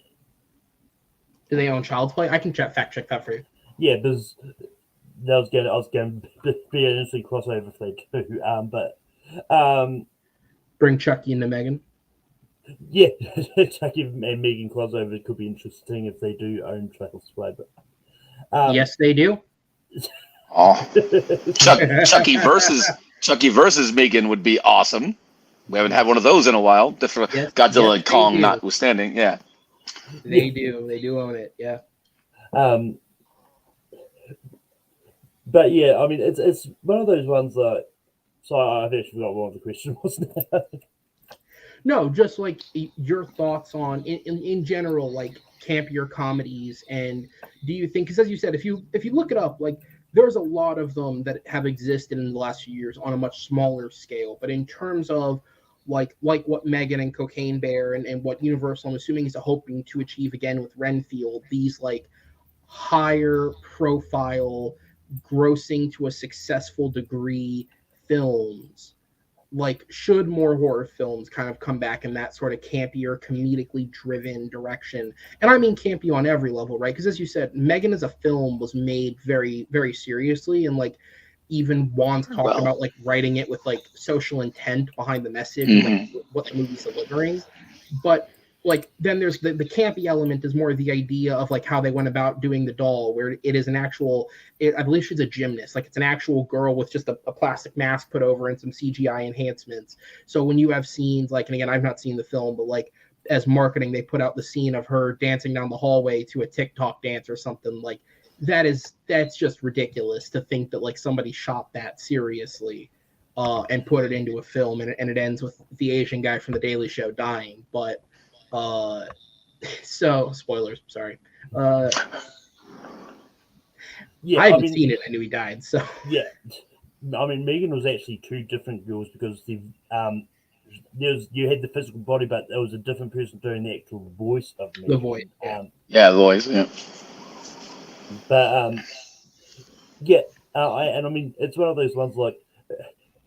Do they own Child's Play? I can fact check that for you. Yeah, because I was going to be an interesting crossover if they do. But Bring Chucky into Megan. yeah, Chucky and Megan crossover could be interesting if they do own Child's Play. But Yes, they do. Oh, Chucky versus Megan would be awesome. We haven't had one of those in a while. Godzilla and Kong notwithstanding, yeah. They do. They do own it. Yeah. But yeah, I mean, it's one of those ones that. So I've actually forgot what the question was now. No, just like your thoughts on in general, like campier comedies, and do you think? Because as you said, if you look it up, like there's a lot of them that have existed in the last few years on a much smaller scale. But in terms of like what Megan and Cocaine Bear and what Universal, I'm assuming, is hoping to achieve again with Renfield, these like higher profile, grossing to a successful degree films, like should more horror films kind of come back in that sort of campier, comedically driven direction? And I mean campy on every level, right? Because as you said, Megan as a film was made very, very seriously, and like even Juan's talked about like writing it with like social intent behind the message and like what the movie's delivering. But like then there's the campy element is more the idea of like how they went about doing the doll, where it is an actual, I believe she's a gymnast, like it's an actual girl with just a plastic mask put over and some CGI enhancements. So when you have scenes like, and again, I've not seen the film, but like as marketing, they put out the scene of her dancing down the hallway to a TikTok dance or something, like that's just ridiculous to think that like somebody shot that seriously and put it into a film, and it ends with the Asian guy from the Daily Show dying. But so spoilers, sorry. Yeah, I haven't seen it. I knew he died. So yeah, I mean, Megan was actually two different girls because you had the physical body, but there was a different person doing the actual voice of Megan. The voice, the voice, yeah. But yeah, and I mean, it's one of those ones like.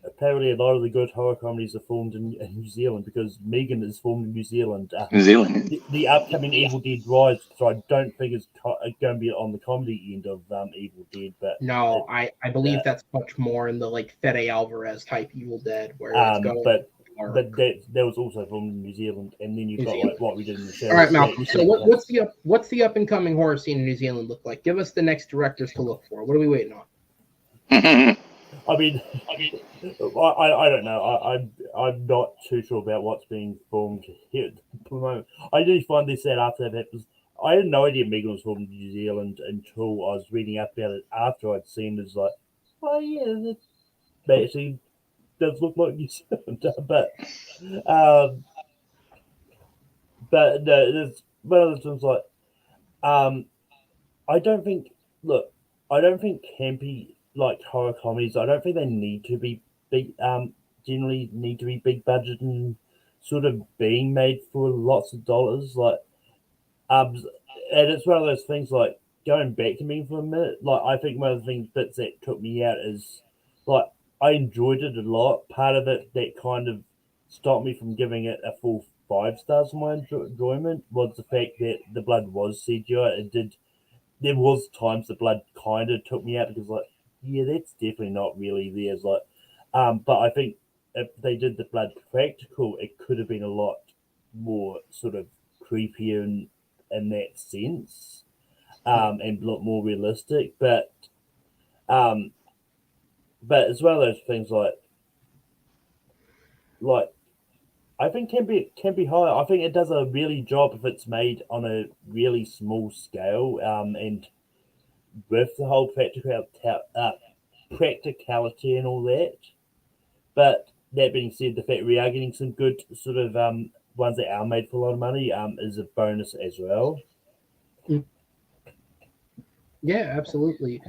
Apparently, a lot of the good horror comedies are filmed in New Zealand because Megan is filmed in New Zealand. New Zealand. The upcoming Evil Dead Rise, so I don't think it's going to be on the comedy end of Evil Dead. But no, I believe that's much more in the like Fede Alvarez type Evil Dead, where it's going. But that was also filmed in New Zealand, and then you've got like what we did in the show. All right, Malcolm. So what's the up and coming horror scene in New Zealand look like? Give us the next directors to look for. What are we waiting on? I mean, I don't know. I'm not too sure about what's being filmed here at the moment. I did find this out after that happens. I had no idea Megan was filmed in New Zealand until I was reading up about it after I'd seen it. It's like, oh yeah, that actually does look like New Zealand. But no, it's one of the things like, I don't think campy like horror comedies, I don't think they need to be big. Generally need to be big budget and sort of being made for lots of dollars. Like, and it's one of those things. Like going back to me for a minute. Like I think one of the bits that took me out is like I enjoyed it a lot. Part of it that kind of stopped me from giving it a full 5 stars for my enjoyment was the fact that the blood was CGI. It did. There was times the blood kind of took me out because like. Yeah, that's definitely not really there. It's like, but I think if they did the blood practical, it could have been a lot more sort of creepier in that sense, and a lot more realistic. But it's one of those things like I think can be higher. I think it does a really job if it's made on a really small scale, and with the whole practicality and all that. But that being said, the fact we are getting some good sort of ones that are made for a lot of money is a bonus as well. Yeah, absolutely.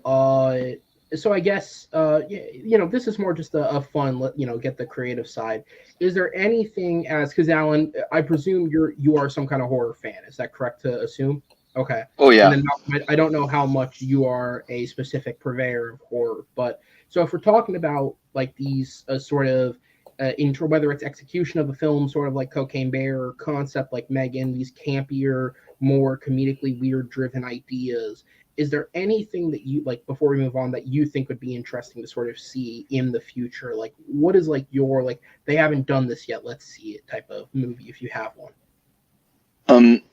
So I guess this is more just a fun, get the creative side. Is there anything because Alan, I presume you are some kind of horror fan. Is that correct to assume? Okay. Oh yeah. And then I don't know how much you are a specific purveyor of horror, but so if we're talking about like these sort of whether it's execution of a film, sort of like Cocaine Bear, or concept like Megan, these campier, more comedically weird driven ideas, is there anything that you like before we move on that you think would be interesting to sort of see in the future? Like, what is like your like they haven't done this yet, let's see it type of movie if you have one?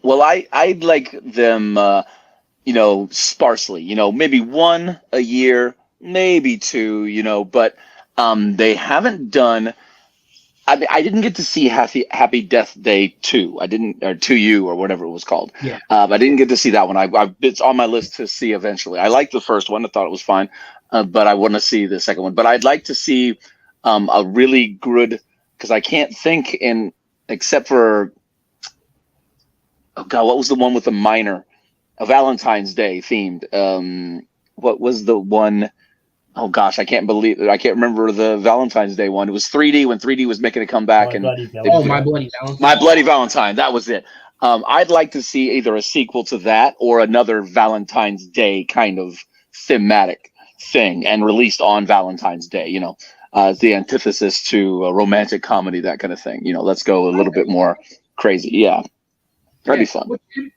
Well, I'd like them, sparsely, maybe one a year, maybe two, but they haven't done. I didn't get to see Happy Death Day 2. I didn't, or 2U or whatever it was called. Yeah. I didn't get to see that one. It's on my list to see eventually. I liked the first one. I thought it was fine, but I want to see the second one. But I'd like to see a really good, because I can't think except for, oh God, what was the one with the minor? A Valentine's Day themed. What was the one? Oh gosh, I can't remember the Valentine's Day one. It was 3D when 3D was making a comeback, My Bloody My Valentine. Bloody Valentine. My Bloody Valentine. That was it. I'd like to see either a sequel to that or another Valentine's Day kind of thematic thing, and released on Valentine's Day. The antithesis to a romantic comedy, that kind of thing. Let's go a little bit more crazy. Yeah, that'd be fun.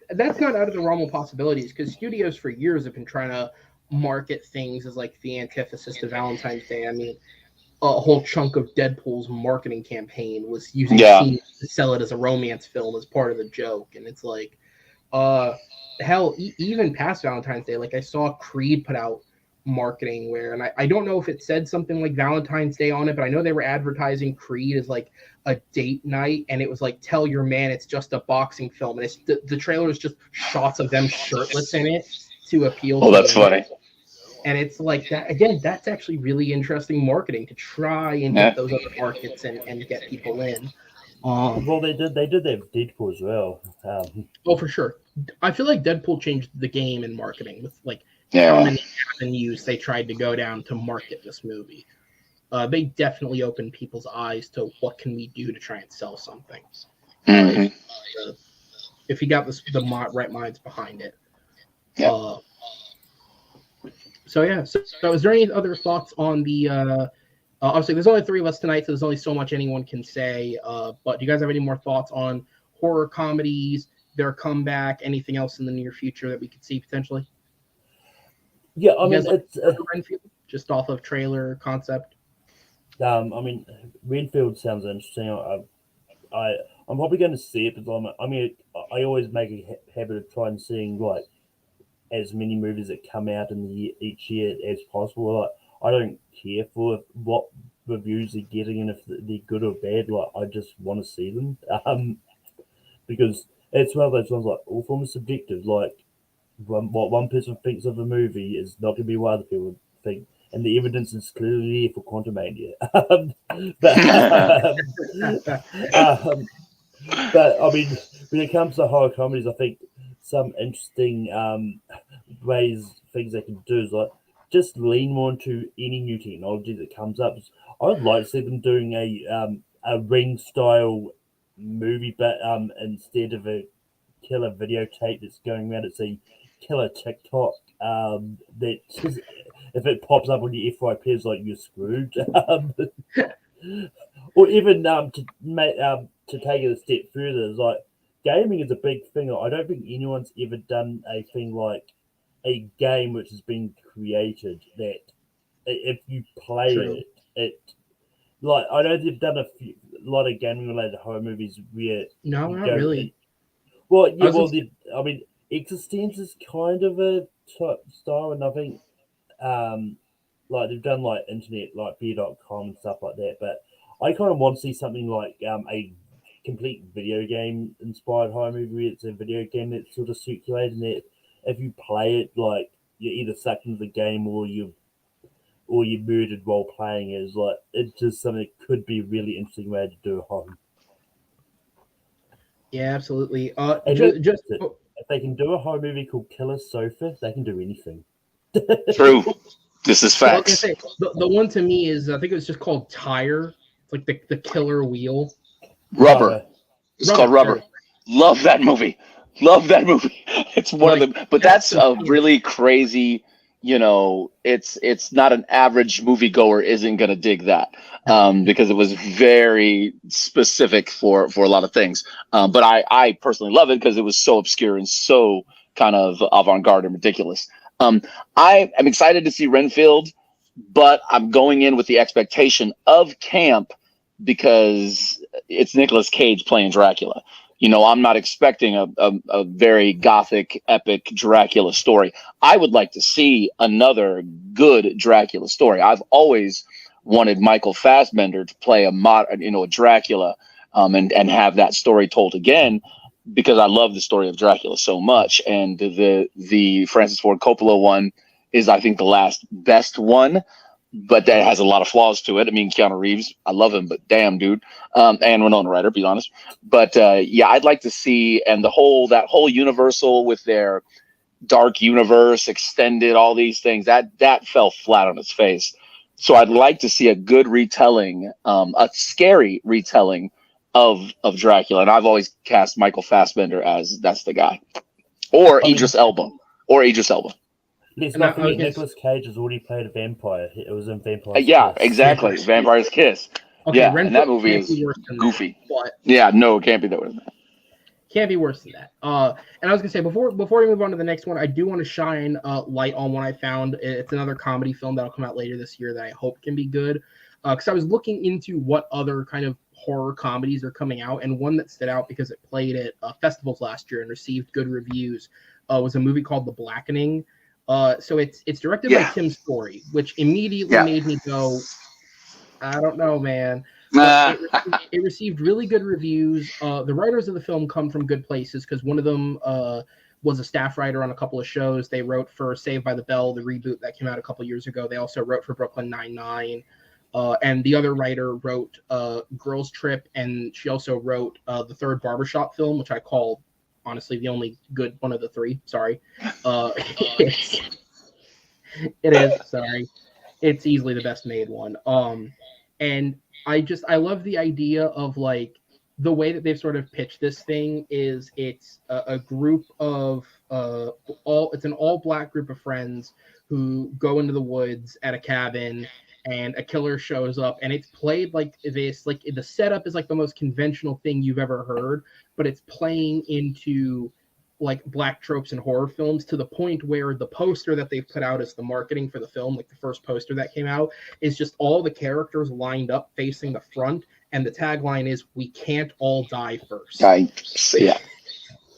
That's not out of the realm of possibilities because studios for years have been trying to market things as like the antithesis to Valentine's Day. I mean, a whole chunk of Deadpool's marketing campaign was using scenes to sell it as a romance film as part of the joke, and it's like, hell, even past Valentine's Day, like I saw Creed put out marketing where, and I don't know if it said something like Valentine's Day on it, but I know they were advertising Creed as like a date night, and it was like, tell your man it's just a boxing film, and it's the trailer is just shots of them shirtless in it to appeal. Oh, that's funny. And it's like that again. That's actually really interesting marketing to try and get those other markets and get people in. Well, they did that with Deadpool as well. Oh, for sure. I feel like Deadpool changed the game in marketing with like how many avenues they tried to go down to market this movie. They definitely opened people's eyes to what can we do to try and sell something. If you got the right minds behind it. Yeah. So is there any other thoughts on the obviously there's only 3 of us tonight, so there's only so much anyone can say, but do you guys have any more thoughts on horror comedies, their comeback, anything else in the near future that we could see potentially? Yeah, I mean, it's just off of trailer concept. I mean, Renfield sounds interesting. I'm probably going to see it, but I always make a habit of trying seeing like as many movies that come out in each year as possible. Like, I don't care for what reviews they're getting and if they're good or bad. Like, I just want to see them, because it's one of those ones, like, all forms are subjective. Like, what one person thinks of a movie is not going to be what other people think, and the evidence is clearly there for Quantumania. But I mean, when it comes to horror comedies, I think some interesting things they can do is like just lean more into any new technology that comes up. I would like to see them doing a Ring style movie, but instead of a killer videotape that's going around, it's a killer TikTok that just, if it pops up on your FYP, it's like you're screwed. Or even to take it a step further, is like gaming is a big thing. I don't think anyone's ever done a thing like a game which has been created that if you play it like, I know they've done a lot of gaming related horror movies where not really. Well, yeah, I mean, Existence is kind of a style, and I think like they've done like internet like beer.com and stuff like that, but I kind of want to see something like a complete video game inspired horror movie. It's a video game that's sort of circulating that if you play it, like you're either sucked into the game or you're murdered while playing. Is like, it's just something that could be a really interesting way to do a horror. Yeah, absolutely. If they can do a horror movie called Killer Sofa, they can do anything. True. This is facts. Say, the one to me is, I think it was just called Tire. It's like the killer wheel. Rubber. It's called Rubber. Love that movie. It's one of them. But that's a really crazy, it's not an average moviegoer isn't going to dig that, because it was very specific for a lot of things. But I personally love it because it was so obscure and so kind of avant-garde and ridiculous. I am excited to see Renfield, but I'm going in with the expectation of camp because it's Nicolas Cage playing Dracula. I'm not expecting a very gothic, epic Dracula story. I would like to see another good Dracula story. I've always wanted Michael Fassbender to play a Dracula, and have that story told again, because I love the story of Dracula so much. And the Francis Ford Coppola one is, I think, the last best one, but that has a lot of flaws to it. I mean, Keanu Reeves, I love him, but damn, dude. And Winona Ryder, be honest. But yeah, I'd like to see, and that whole Universal with their dark universe extended, all these things, that fell flat on its face. So I'd like to see a good retelling, a scary retelling of Dracula. And I've always cast Michael Fassbender as that's the guy, or Idris Elba, Let's not forget Nicolas Cage has already played a vampire. It was in Vampire's Yeah, Kiss. exactly. Vampire's Kiss. Okay, Yeah, Renfield and that movie can't is be worse than goofy. That, but Yeah, no, it can't be that way. can't be worse than that. And I was gonna say before we move on to the next one, I do want to shine light on one I found. It's another comedy film that'll come out later this year that I hope can be good. Because I was looking into what other kind of horror comedies are coming out, and one that stood out because it played at festivals last year and received good reviews was a movie called The Blackening. So it's directed by Tim Story, which immediately made me go, I don't know, man. It received really good reviews. The writers of the film come from good places because one of them was a staff writer on a couple of shows. They wrote for Saved by the Bell, the reboot that came out a couple years ago. They also wrote for Brooklyn Nine-Nine. And the other writer wrote Girls Trip, and she also wrote the third Barbershop film, which I call, honestly, the only good one of the three. Sorry. It is. Sorry. It's easily the best made one. And I love the idea of like the way that they've sort of pitched this thing is it's a group of it's an all black group of friends who go into the woods at a cabin, and a killer shows up, and it's played like this, like the setup is like the most conventional thing you've ever heard, but it's playing into like black tropes in horror films to the point where the poster that they've put out as the marketing for the film, like the first poster that came out, is just all the characters lined up facing the front, and the tagline is "We can't all die first." Yeah,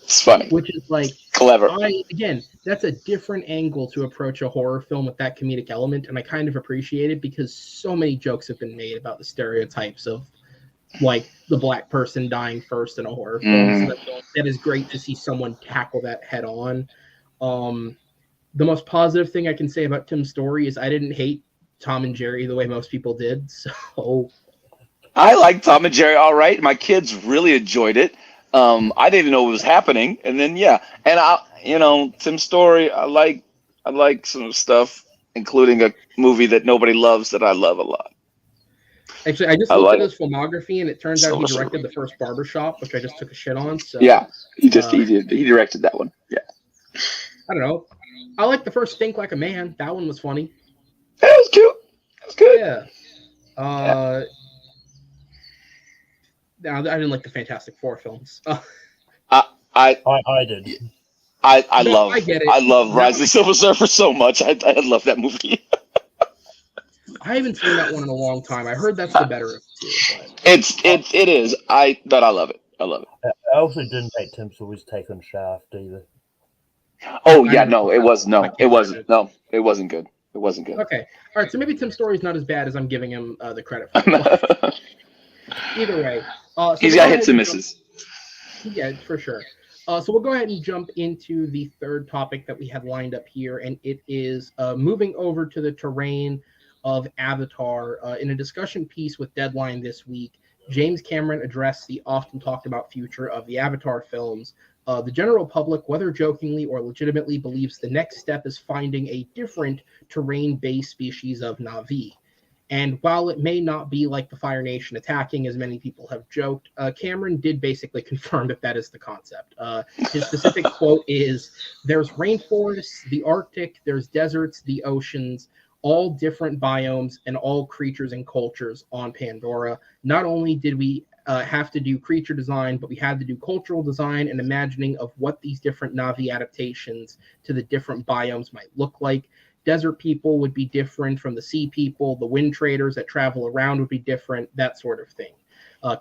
it's funny. Which is like clever. Again, that's a different angle to approach a horror film with that comedic element, and I kind of appreciate it because so many jokes have been made about the stereotypes of like the black person dying first in a horror film. So that is great to see someone tackle that head on. The most positive thing I can say about Tim's story is I didn't hate Tom and Jerry the way most people did. So I like Tom and Jerry all right. My kids really enjoyed it. I didn't even know what was happening, and then and Tim's story. I like some stuff, including a movie that nobody loves that I love a lot. Actually, I just looked at his filmography, and it turns out he directed the first Barbershop, which I just took a shit on. So yeah, he directed that one. Yeah, I don't know. I like the first Think Like a Man. That one was funny. That was cute. That was good. Yeah. I didn't like the Fantastic Four films. I did. I love Rise of the Silver Surfer so much. I love that movie. I haven't seen that one in a long time. I heard that's the better of the two. But it is. But I love it. I love it. I also didn't take Tim Story's take on Shaft either. Oh yeah, it wasn't good. It wasn't good. Okay, all right. So maybe Tim's story is not as bad as I'm giving him the credit for. Either way, so he's got hits and misses. Yeah, for sure. So we'll go ahead and jump into the third topic that we had lined up here, and it is moving over to the terrain of Avatar. In a discussion piece with Deadline this week, James Cameron addressed the often talked about future of the Avatar films. The general public, whether jokingly or legitimately, believes the next step is finding a different terrain-based species of Na'vi. And while it may not be like the Fire Nation attacking, as many people have joked, Cameron did basically confirm that is the concept. His specific quote is, "There's rainforests, the Arctic, there's deserts, the oceans. all different biomes and all creatures and cultures on Pandora. Not only did we have to do creature design, but we had to do cultural design and imagining of what these different Navi adaptations to the different biomes might look like. Desert people would be different from the sea people. The wind traders that travel around would be different, that sort of thing.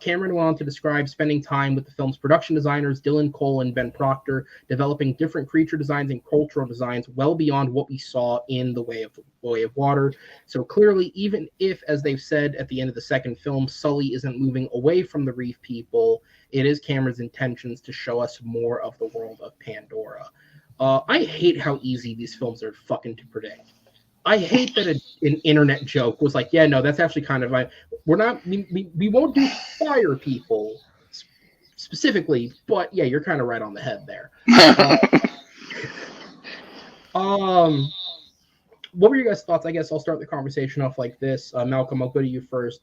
Cameron went on to describe spending time with the film's production designers, Dylan Cole and Ben Proctor, developing different creature designs and cultural designs well beyond what we saw in The Way of Water. So clearly, even if, as they've said at the end of the second film, Sully isn't moving away from the Reef people, it is Cameron's intentions to show us more of the world of Pandora. I hate how easy these films are fucking to predict. I hate that an internet joke was like, yeah, no, that's actually kind of we won't do fire people specifically, but yeah, you're kind of right on the head there. What were your guys' thoughts? I guess I'll start the conversation off like this. Malcolm, I'll go to you first.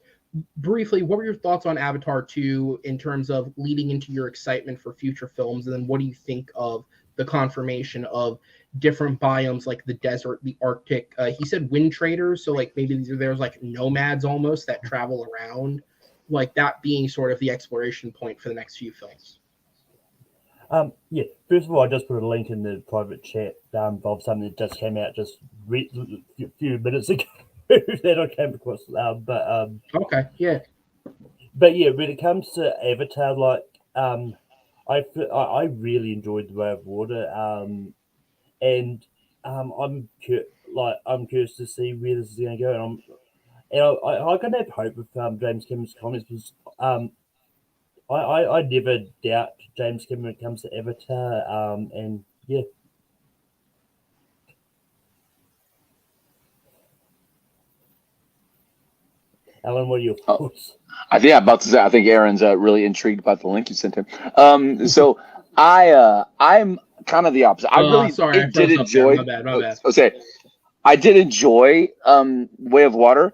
Briefly, what were your thoughts on Avatar 2 in terms of leading into your excitement for future films? And then what do you think of the confirmation of different biomes like the desert, the Arctic? He said wind traders, so like maybe there's like nomads almost that travel around, like that being sort of the exploration point for the next few films. Yeah, first of all, I just put a link in the private chat of something that just came out just a few minutes ago that I came across. Okay, yeah. But yeah, when it comes to Avatar, like I really enjoyed The Way of Water, and I'm curious to see where this is going to go, and I can have hope with James Cameron's comments because I never doubt James Cameron when it comes to Avatar, and yeah. Alan, what are your thoughts? I think I'm about to say. I think Aaron's really intrigued about the link you sent him. So I'm kind of the opposite. I really sorry, I did enjoy. My bad. I did enjoy Way of Water,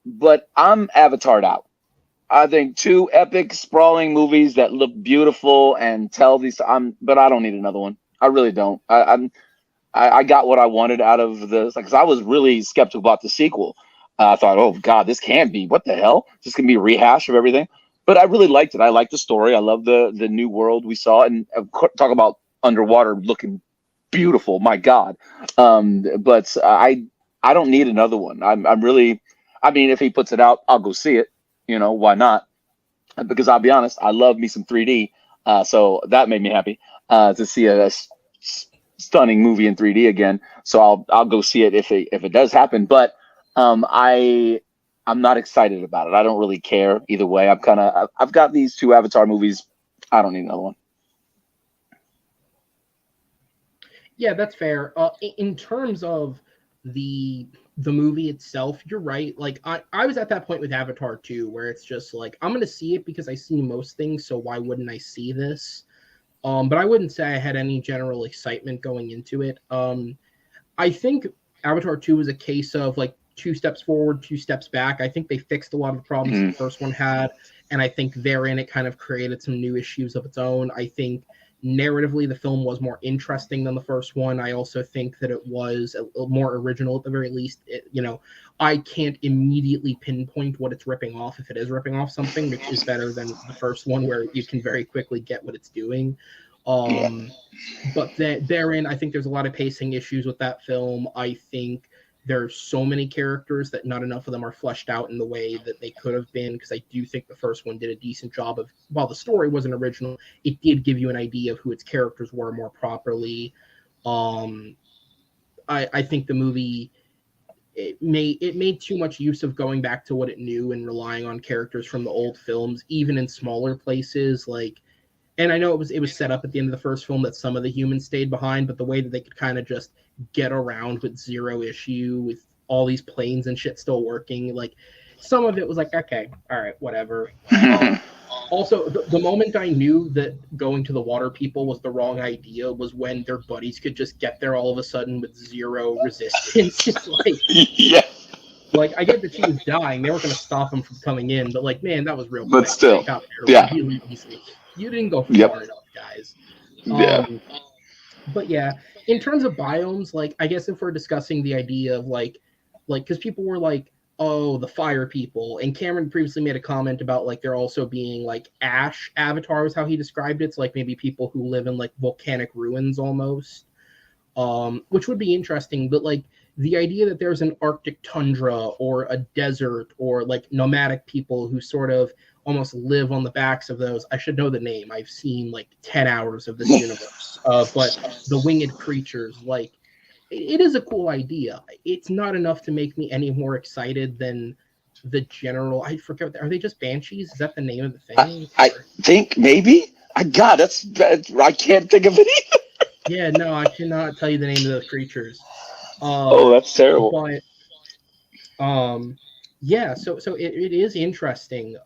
but I'm Avatared out. I think two epic, sprawling movies that look beautiful and tell these. But I don't need another one. I really don't. I got what I wanted out of this because I was really skeptical about the sequel. I thought, oh God, this can't be. What the hell? This can be a rehash of everything. But I really liked it. I liked the story. I love the new world we saw, and talk about underwater looking beautiful. My God. But I don't need another one. I'm really. I mean, if he puts it out, I'll go see it. You know, why not? Because I'll be honest, I love me some 3D. So that made me happy to see a stunning movie in 3D again. So I'll go see it if it does happen. But I'm not excited about it. I don't really care either way. I've got these two Avatar movies. I don't need another one. Yeah, that's fair. In terms of the movie itself, you're right. Like I was at that point with Avatar 2 where it's just like I'm gonna see it because I see most things, so why wouldn't I see this? But I wouldn't say I had any general excitement going into it. I think Avatar 2 was a case of like 2 steps forward, 2 steps back. I think they fixed a lot of the problems the first one had, and I think therein it kind of created some new issues of its own. I think narratively the film was more interesting than the first one. I also think that it was a more original at the very least. I can't immediately pinpoint what it's ripping off if it is ripping off something, which is better than the first one where you can very quickly get what it's doing. But therein I think there's a lot of pacing issues with that film. I think there's so many characters that not enough of them are fleshed out in the way that they could have been, because I do think the first one did a decent job of, while the story wasn't original, it did give you an idea of who its characters were more properly. I think the movie it made too much use of going back to what it knew and relying on characters from the old films, even in smaller places. And I know it was set up at the end of the first film that some of the humans stayed behind, but the way that they could kind of just get around with zero issue with all these planes and shit still working, like some of it was like, okay, all right, whatever. Also, the moment I knew that going to the water people was the wrong idea was when their buddies could just get there all of a sudden with zero resistance. It's like, yeah. Like, I get that she was dying. They weren't going to stop him from coming in, but like, man, that was real But quick. still, They got there really easy. You didn't go far enough, guys. But yeah, in terms of biomes, like, I guess if we're discussing the idea of like like, because people were like, oh, the fire people, and Cameron previously made a comment about like there also being like ash avatars, how he described it, so like maybe people who live in like volcanic ruins almost, which would be interesting. But like the idea that there's an Arctic tundra or a desert or like nomadic people who sort of almost live on the backs of those. I should know the name. I've seen like 10 hours of this universe. But the winged creatures, like, it is a cool idea. It's not enough to make me any more excited than the general. I forget. Are they just banshees? Is that the name of the thing? I think maybe. God, I can't think of it. Yeah, no, I cannot tell you the name of those creatures. Oh, that's terrible. But yeah, so it is interesting.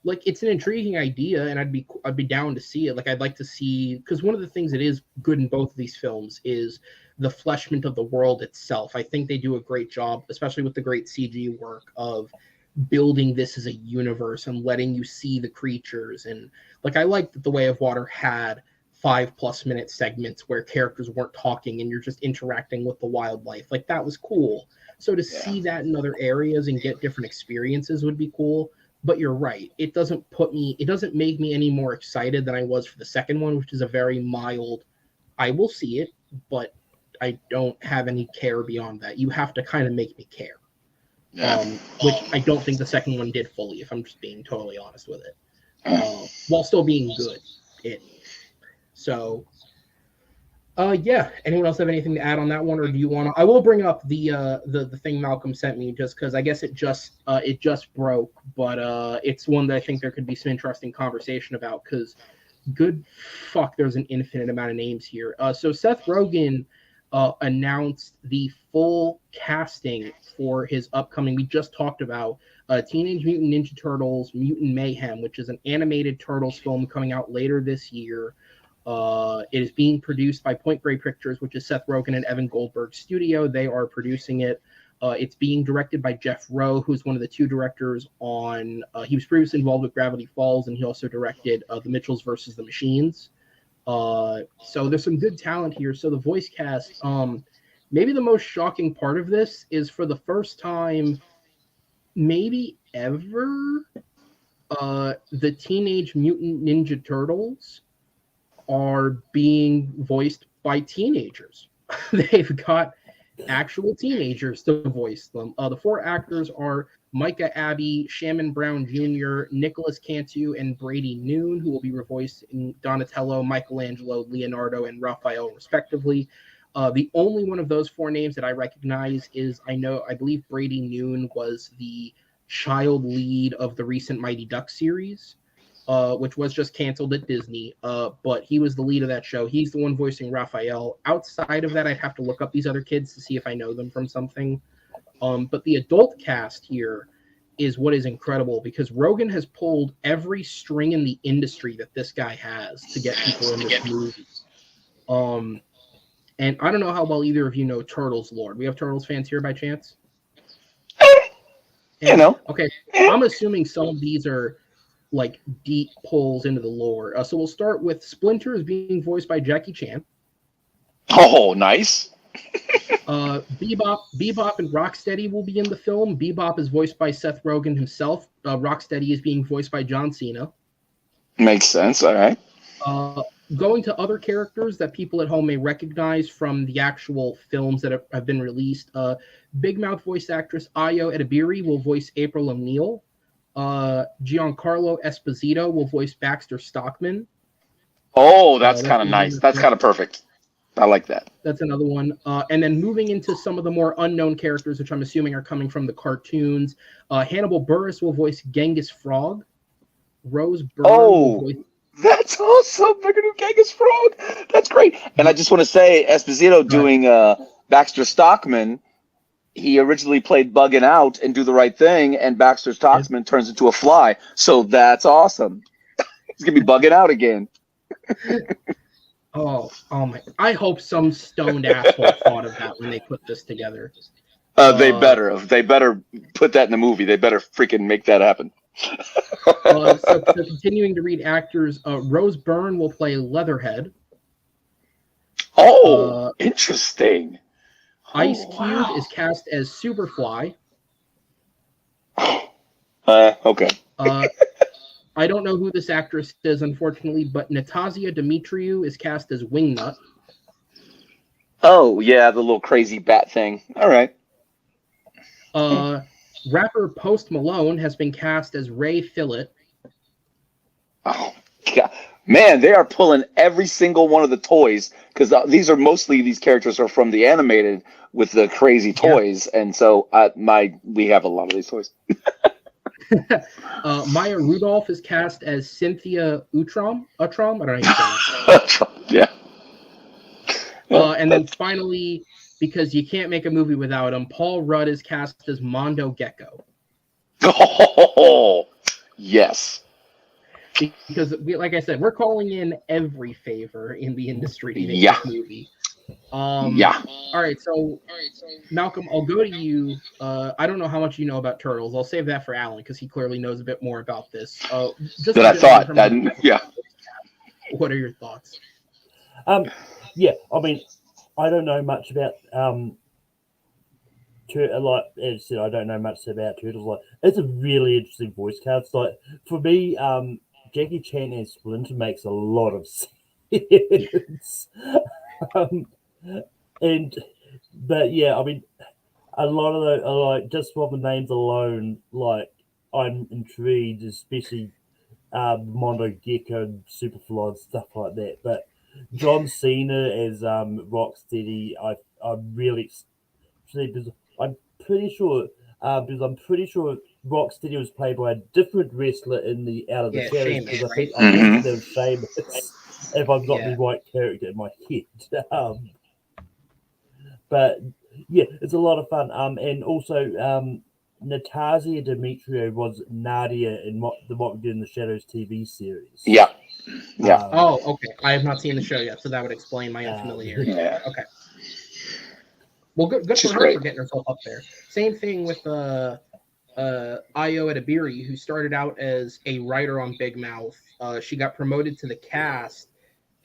Like it's an intriguing idea, and I'd be down to see it. Like I'd like to see, because one of the things that is good in both of these films is the fleshment of the world itself. I think they do a great job, especially with the great CG work of building this as a universe and letting you see the creatures. And like I liked that The Way of Water had 5+ minute segments where characters weren't talking and you're just interacting with the wildlife. Like that was cool. So to see that in other areas and get different experiences would be cool. But you're right. It doesn't make me any more excited than I was for the second one, which is a very mild, I will see it, but I don't have any care beyond that. You have to kind of make me care. Yeah. Which I don't think the second one did fully, if I'm just being totally honest with it. While still being good. So yeah. Anyone else have anything to add on that one, or do you want to? I will bring up the thing Malcolm sent me just because I guess it just broke, but it's one that I think there could be some interesting conversation about because good fuck, there's an infinite amount of names here. So Seth Rogen announced the full casting for his upcoming. We just talked about Teenage Mutant Ninja Turtles: Mutant Mayhem, which is an animated Turtles film coming out later this year. It is being produced by Point Grey Pictures, which is Seth Rogen and Evan Goldberg's studio. They are producing it. It's being directed by Jeff Rowe, who's one of the two directors on. He was previously involved with Gravity Falls, and he also directed The Mitchells versus the Machines. So there's some good talent here. So the voice cast, maybe the most shocking part of this is for the first time, maybe ever, the Teenage Mutant Ninja Turtles are being voiced by teenagers. They've got actual teenagers to voice them. The four actors are Micah Abbey, Shamon Brown Jr., Nicholas Cantu, and Brady Noon, who will be voicing Donatello, Michelangelo, Leonardo, and Raphael, respectively. The only one of those four names that I recognize is I believe Brady Noon was the child lead of the recent Mighty Ducks series. Which was just canceled at Disney, but he was the lead of that show. He's the one voicing Raphael. Outside of that, I'd have to look up these other kids to see if I know them from something. But the adult cast here is what is incredible because Rogen has pulled every string in the industry that this guy has to get people in this movie. And I don't know how well either of you know Turtles lore. We have Turtles fans here by chance? You know. Okay, I'm assuming some of these are like deep pulls into the lore. So we'll start with Splinter is being voiced by Jackie Chan. Oh, nice. Bebop and Rocksteady will be in the film. Bebop is voiced by Seth Rogen himself. Rocksteady is being voiced by John Cena. Makes sense. All right. Going to other characters that people at home may recognize from the actual films that have been released. Big Mouth voice actress Ayo Edebiri will voice April O'Neil. Giancarlo Esposito will voice Baxter Stockman. Oh, that's kind of nice. That's kind of perfect. I like that. That's another one. And then moving into some of the more unknown characters, which I'm assuming are coming from the cartoons. Hannibal Buress will voice Genghis Frog. Rose Byrne will voice... That's awesome. They're going to do Genghis Frog. That's great. And I just want to say, Esposito doing Baxter Stockman, he originally played Bugging Out and Do the Right Thing, and Baxter Stockman turns into a fly. So that's awesome. He's going to be bugging out again. Oh my! I hope some stoned asshole thought of that when they put this together. They better have. They better put that in the movie. They better freaking make that happen. So continuing to read actors, Rose Byrne will play Leatherhead. Oh, interesting. Ice Cube is cast as Superfly. Okay. I don't know who this actress is, unfortunately, but Natasha Demetriou is cast as Wingnut. Oh yeah, the little crazy bat thing. All right. Rapper Post Malone has been cast as Ray Fillet. Oh God. Man, they are pulling every single one of the toys because these characters are from the animated with the crazy toys, and so we have a lot of these toys. Maya Rudolph is cast as Cynthia Utrom. I don't know how you say Yeah. that. And then finally, because you can't make a movie without him, Paul Rudd is cast as Mondo Gecko. Oh, yes. Because, like I said, we're calling in every favor in the industry to make Yeah. this movie. Yeah. All right, so Malcolm, I'll go to you. I don't know how much you know about turtles. I'll save that for Alan because he clearly knows a bit more about this. Just That a I bit more in thought. terms of Yeah. what are your thoughts? Yeah, I mean, I don't know much about like as I said, I don't know much about turtles. Like, it's a really interesting voice cast. Like for me, Jackie Chan as Splinter makes a lot of sense. um, and but yeah, I mean, a lot of the like just from the names alone, like I'm intrigued, especially Mondo Gecko, Superfly, and stuff like that. But John Cena as Rocksteady, I'm really because I'm pretty sure Rocksteady was played by a different wrestler in the Out of the Yeah, Shadows Sheamus, because I right? think I'm pretty sure they were Sheamus if I've got Yeah. the right character in my head. But yeah, it's a lot of fun. And also Natasha Demetriou was Nadia in what we do in the Shadows TV series. Yeah. Yeah. Oh, okay. I have not seen the show yet, so that would explain my unfamiliarity. Yeah. Okay. Well, good She's for her great. for getting herself up there. Same thing with Ayo Edebiri, who started out as a writer on Big Mouth. She got promoted to the cast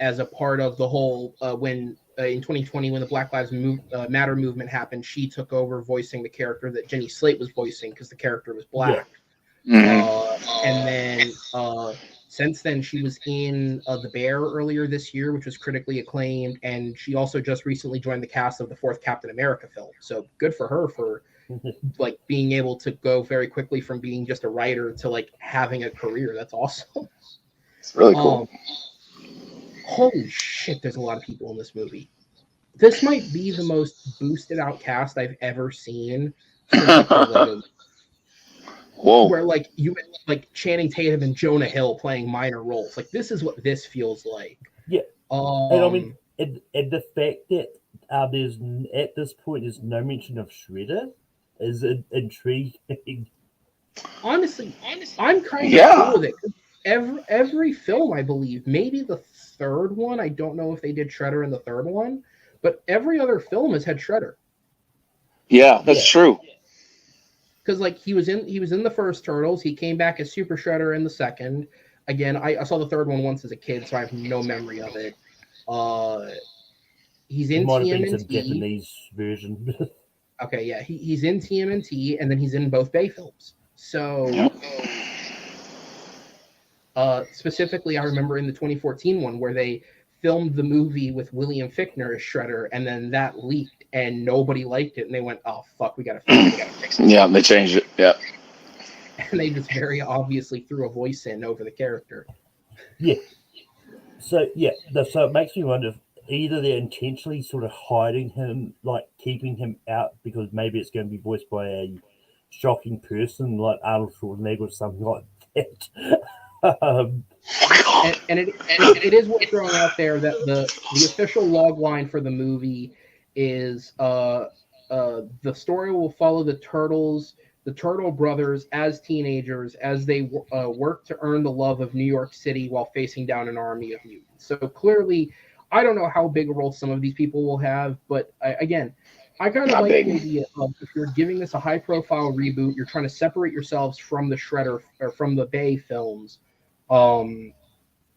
as a part of the whole when in 2020 when the Black Lives Matter movement happened. She took over voicing the character that Jenny Slate was voicing because the character was black. And then since then, she was in The Bear earlier this year, which was critically acclaimed, and she also just recently joined the cast of the fourth Captain America film. So good for her for like being able to go very quickly from being just a writer to like having a career. That's awesome. It's really cool. Holy shit, there's a lot of people in this movie. This might be the most boosted out cast I've ever seen since like the Lego. Whoa. Where like you like Channing Tatum and Jonah Hill playing minor roles. Like this is what this feels like. Yeah. And I mean, and the fact that there's at this point there's no mention of Shredder is intriguing. Honestly, I'm kind of cool with it. Every film, I believe, maybe the third one, I don't know if they did Shredder in the third one, but every other film has had Shredder. Yeah, that's true. Because like he was in the first Turtles, he came back as Super Shredder in the second. Again, I saw the third one once as a kid, so I have no memory of it. He's in Might have been some TMNT. Japanese version. Okay, yeah, he's in TMNT, and then he's in both Bay films. So, specifically, I remember in the 2014 one where they filmed the movie with William Fichtner as Shredder, and then that leaked, and nobody liked it, and they went, "Oh fuck, we gotta fix it." Yeah, they changed it. Yeah, and they just very obviously threw a voice in over the character. Yeah. So it makes me wonder if either they're intentionally sort of hiding him, like keeping him out because maybe it's going to be voiced by a shocking person like Arnold Schwarzenegger or something like that. And it is worth throwing out there that the official log line for the movie is the story will follow the Turtle brothers as teenagers as they work to earn the love of New York City while facing down an army of mutants. So clearly, I don't know how big a role some of these people will have, but again, I kind of like the idea of if you're giving this a high-profile reboot, you're trying to separate yourselves from the Shredder or from the Bay films,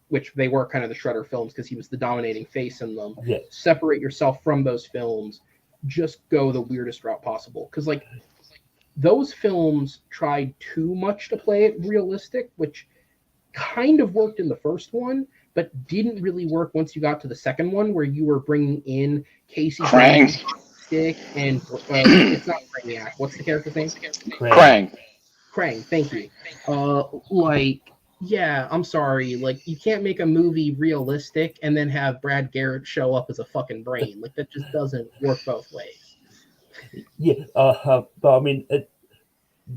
which they were kind of the Shredder films because he was the dominating face in them. Yeah. Separate yourself from those films. just go the weirdest route possible. Because like those films tried too much to play it realistic, which kind of worked in the first one, but didn't really work once you got to the second one, where you were bringing in Casey Krang. Stick and it's not Brainiac. What's the character's name? Krang. Krang. Thank you. Like, yeah, I'm sorry. Like, you can't make a movie realistic and then have Brad Garrett show up as a fucking brain. Like, that just doesn't work both ways. Yeah, but I mean,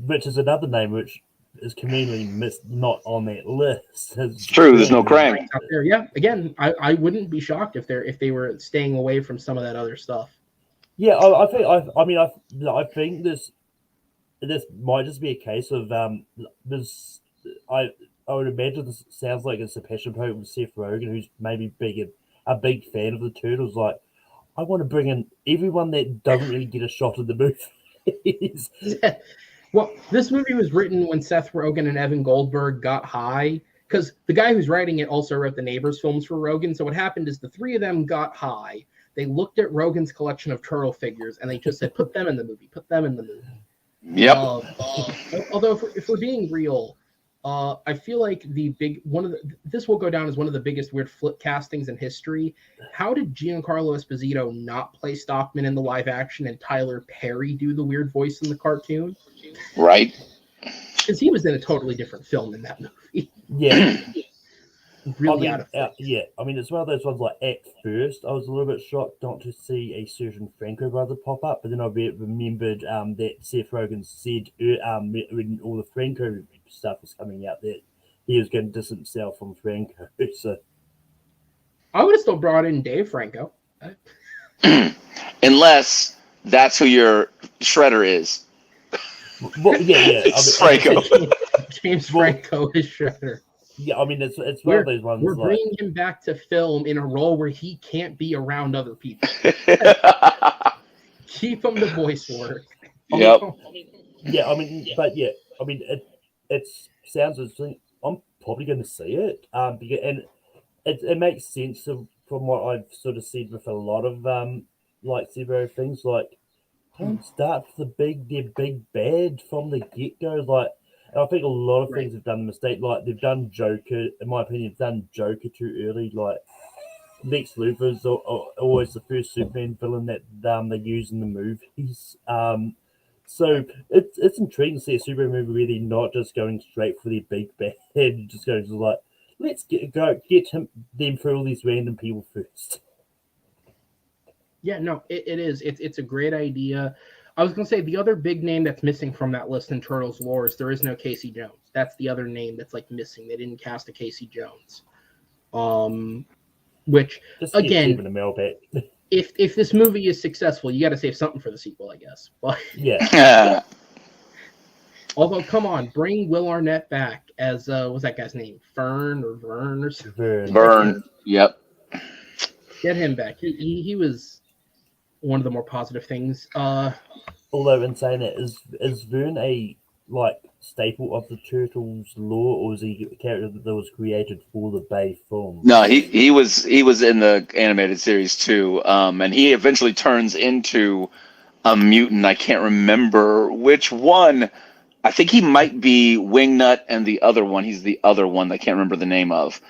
which is another name which is conveniently missed, not on that list. It's true. There's no Krang. Out there. Yeah. Again, I wouldn't be shocked if they were staying away from some of that other stuff. Yeah, I think this might just be a case of this. I would imagine this sounds like it's a passion project with Seth Rogen, who's maybe a big fan of the Turtles. Like, I want to bring in everyone that doesn't really get a shot in the movies. Well, this movie was written when Seth Rogen and Evan Goldberg got high, because the guy who's writing it also wrote the Neighbors films for Rogen. So what happened is the three of them got high. They looked at Rogen's collection of turtle figures and they just said, "Put them in the movie. Put them in the movie." Yep. Although, if we're being real, I feel like this will go down as one of the biggest weird flip castings in history. How did Giancarlo Esposito not play Stockman in the live action and Tyler Perry do the weird voice in the cartoon? Right. Because he was in a totally different film in that movie. Yeah. Really out of place. Yeah, I mean, it's one of those ones like at first I was a little bit shocked not to see a certain Franco brother pop up, but then I remembered that Seth Rogen said when all the Franco stuff was coming out that he was going to distance himself from Franco. So I would have still brought in Dave Franco. Unless that's who your Shredder is. Well, yeah. Franco. James Franco is Shredder. Yeah, I mean, it's one of those ones. We're bringing him back to film in a role where he can't be around other people. Keep him the voice work. Yep. Yeah, I mean, but yeah, I mean, it sounds interesting. I'm probably going to see it, and it makes sense from what I've sort of said with a lot of like zero things. Like, don't start the big bad from the get go. Like, and I think a lot of things have done a mistake. Like, they've done Joker, in my opinion, done Joker too early. Like, Lex Luthor's always the first Superman villain that they use in the movies. So it's intriguing to see a Superman movie where they're not just going straight for their big bad, just going to like, let's get them through all these random people first. Yeah, no, it is. It's a great idea. I was going to say the other big name that's missing from that list in Turtles lore is there is no Casey Jones. That's the other name that's like missing. They didn't cast a Casey Jones. Which just again, a if this movie is successful, you got to save something for the sequel, I guess. But yeah. Although, come on, bring Will Arnett back as what's that guy's name? Vern or something. Vern. Yep. Get him back. He was one of the more positive things. Although in saying that, is Vern a staple of the Turtles lore, or is he a character that was created for the Bay film? No, he was in the animated series too, and he eventually turns into a mutant. I can't remember which one. I think he might be Wingnut, and the other one. He's the other one. I can't remember the name of,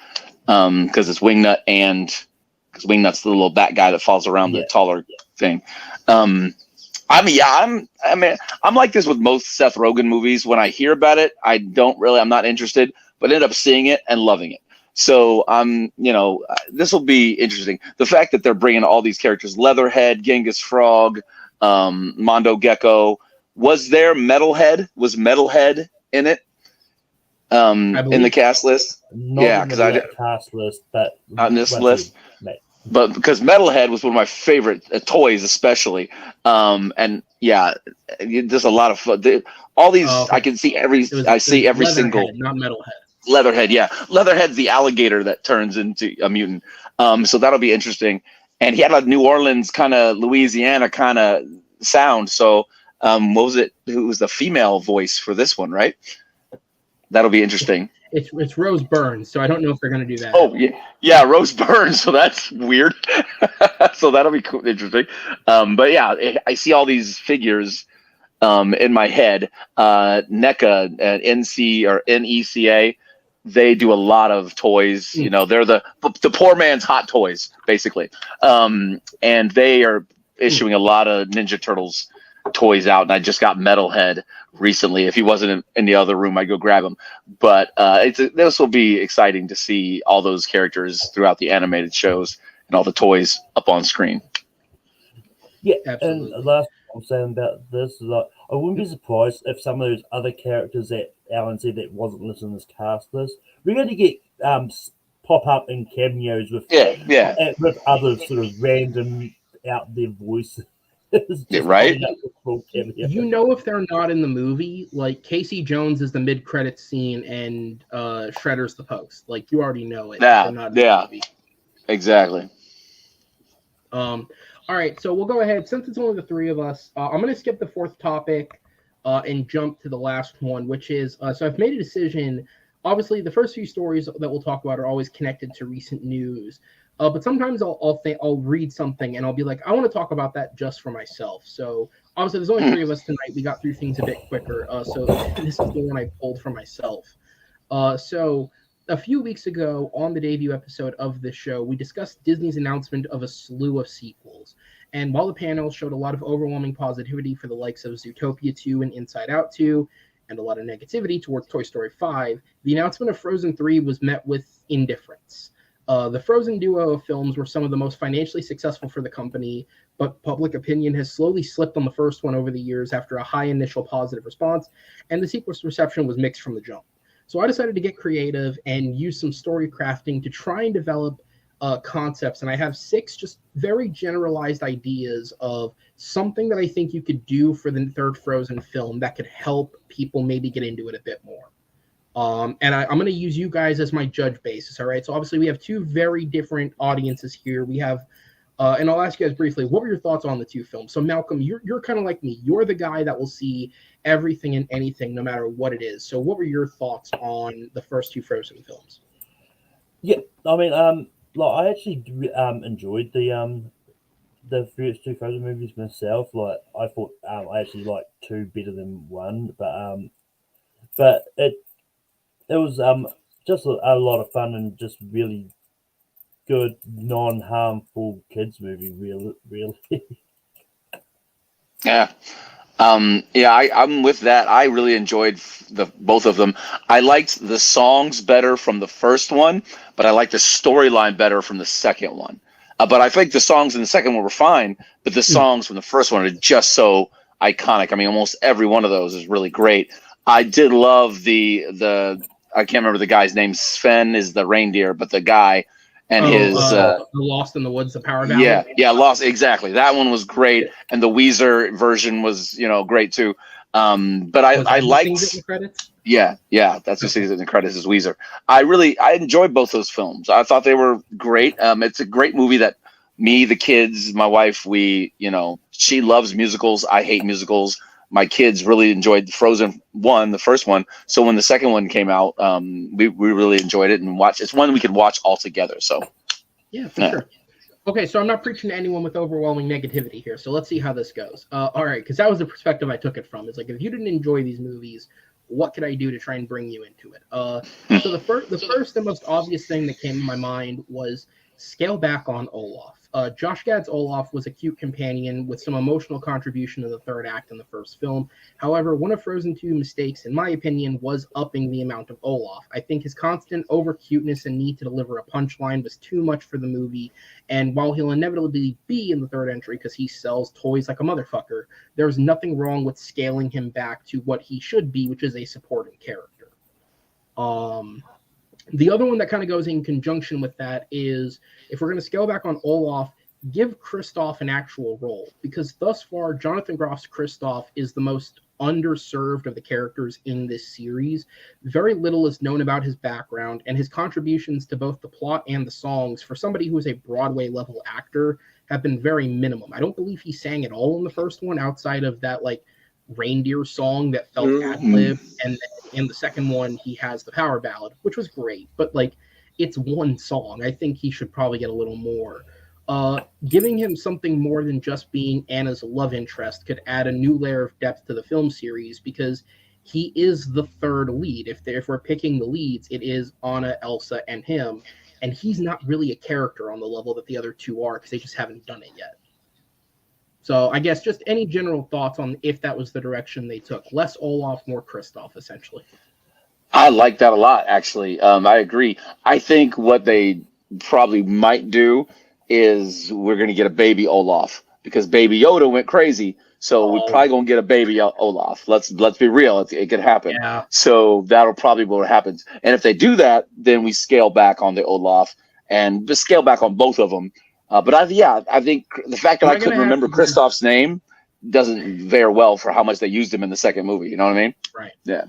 because it's Wingnut because Wingnut's the little bat guy that falls around the taller thing. I'm like this with most Seth Rogen movies. When I hear about it, I'm not interested, but end up seeing it and loving it. So this will be interesting. The fact that they're bringing all these characters, Leatherhead, Genghis Frog, Mondo Gecko. Was there Metalhead? Was Metalhead in it? In the cast list? Because I did cast list, but not in this list. But because Metalhead was one of my favorite toys, especially, and just a lot of fun. All these, I can see every single. Not Metalhead. Leatherhead, yeah. Leatherhead's the alligator that turns into a mutant. So that'll be interesting. And he had a New Orleans kind of Louisiana kind of sound. So what was it? Who was the female voice for this one, right? That'll be interesting. It's Rose Byrne, so I don't know if they're going to do that. Oh, yeah, Rose Byrne, so that's weird. So that'll be cool, interesting. But yeah, I see all these figures in my head. NECA, NC or NECA, they do a lot of toys. You know, they're the poor man's Hot Toys, basically. And they are issuing a lot of Ninja Turtles toys out. And I just got Metalhead recently. If he wasn't in the other room, I'd go grab him. But this will be exciting to see all those characters throughout the animated shows and all the toys up on screen. Yeah, Absolutely. and last I'm saying about this is like I wouldn't be surprised if some of those other characters that Alan said that wasn't listed in this cast list, we're going to get pop up in cameos with other sort of random out there voices. Just Right? up with full cameo. You know, if they're not in the movie, like Casey Jones is the mid-credits scene and Shredder's the post. Like you already know it. Yeah, They're not in the movie. exactly. All right, so we'll go ahead. Since it's only the three of us, I'm going to skip the fourth topic and jump to the last one, which is so I've made a decision. Obviously, the first few stories that we'll talk about are always connected to recent news, but sometimes I'll read something and I'll be like, I want to talk about that just for myself. So obviously, there's only three of us tonight. We got through things a bit quicker, so this is the one I pulled for myself. So a few weeks ago on the debut episode of the show, we discussed Disney's announcement of a slew of sequels. And while the panel showed a lot of overwhelming positivity for the likes of Zootopia 2 and Inside Out 2, and a lot of negativity towards Toy Story 5, the announcement of Frozen 3 was met with indifference. The Frozen duo of films were some of the most financially successful for the company, but public opinion has slowly slipped on the first one over the years after a high initial positive response, and the sequel's reception was mixed from the jump. So I decided to get creative and use some story crafting to try and develop concepts. And I have 6 just very generalized ideas of something that I think you could do for the third Frozen film that could help people maybe get into it a bit more. And I'm going to use you guys as my judge basis. All right. So obviously we have 2 very different audiences here. We have, and I'll ask you guys briefly, what were your thoughts on the 2 films? So Malcolm, you're kind of like me. You're the guy that will see everything and anything, no matter what it is. So what were your thoughts on the first 2 Frozen films? Yeah, I mean, like I actually enjoyed the first 2 Frozen movies myself. Like I thought I actually liked 2 better than 1, but it was just a lot of fun and just really good non-harmful kids movie. Really. Yeah. I'm with that. I really enjoyed both of them. I liked the songs better from the first one, but I liked the storyline better from the second one. But I think the songs in the second one were fine, but the songs from the first one are just so iconic. I mean, almost every one of those is really great. I did love the I can't remember the guy's name. Sven is the reindeer, but the guy and the Lost in the Woods, the Power Ballad. Lost, exactly. That one was great, and the Weezer version was great too. But I liked the credits. Yeah, that's who sings it in the credits is Weezer. I enjoyed both those films. I thought they were great. It's a great movie that me, the kids, my wife, she loves musicals. I hate musicals. My kids really enjoyed Frozen 1, the first one. So when the second one came out, we really enjoyed it and watched. It's one we could watch all together. So yeah, for sure. Okay, so I'm not preaching to anyone with overwhelming negativity here. So let's see how this goes. All right, because that was the perspective I took it from. It's like if you didn't enjoy these movies, what could I do to try and bring you into it? So the first and most obvious thing that came to my mind was scale back on Olaf. Josh Gad's Olaf was a cute companion with some emotional contribution in the third act in the first film. However, one of Frozen 2's mistakes, in my opinion, was upping the amount of Olaf. I think his constant over-cuteness and need to deliver a punchline was too much for the movie, and while he'll inevitably be in the third entry because he sells toys like a motherfucker, there's nothing wrong with scaling him back to what he should be, which is a supporting character. The other one that kind of goes in conjunction with that is if we're going to scale back on Olaf, give Kristoff an actual role, because thus far, Jonathan Groff's Kristoff is the most underserved of the characters in this series. Very little is known about his background, and his contributions to both the plot and the songs for somebody who is a Broadway level actor have been very minimum. I don't believe he sang at all in the first one outside of that reindeer song that felt ad-lib, and in the second one he has the power ballad, which was great, but it's one song. I think he should probably get a little more. Giving him something more than just being Anna's love interest could add a new layer of depth to the film series because he is the third lead. If we're picking the leads, it is Anna, Elsa, and him, and he's not really a character on the level that the other two are because they just haven't done it yet. So I guess just any general thoughts on if that was the direction they took. Less Olaf, more Kristoff, essentially. I like that a lot, actually. I agree. I think what they probably might do is we're going to get a baby Olaf because Baby Yoda went crazy. So we're Oh, probably going to get a baby Olaf. Let's be real. It could happen. yeah. So that'll probably be what happens. And if they do that, then we scale back on the Olaf and just scale back on both of them. But I think the fact that Am I I going to couldn't have remember to give, Kristoff's name doesn't fare well for how much they used him in the second movie. You know what I mean? right. Yeah.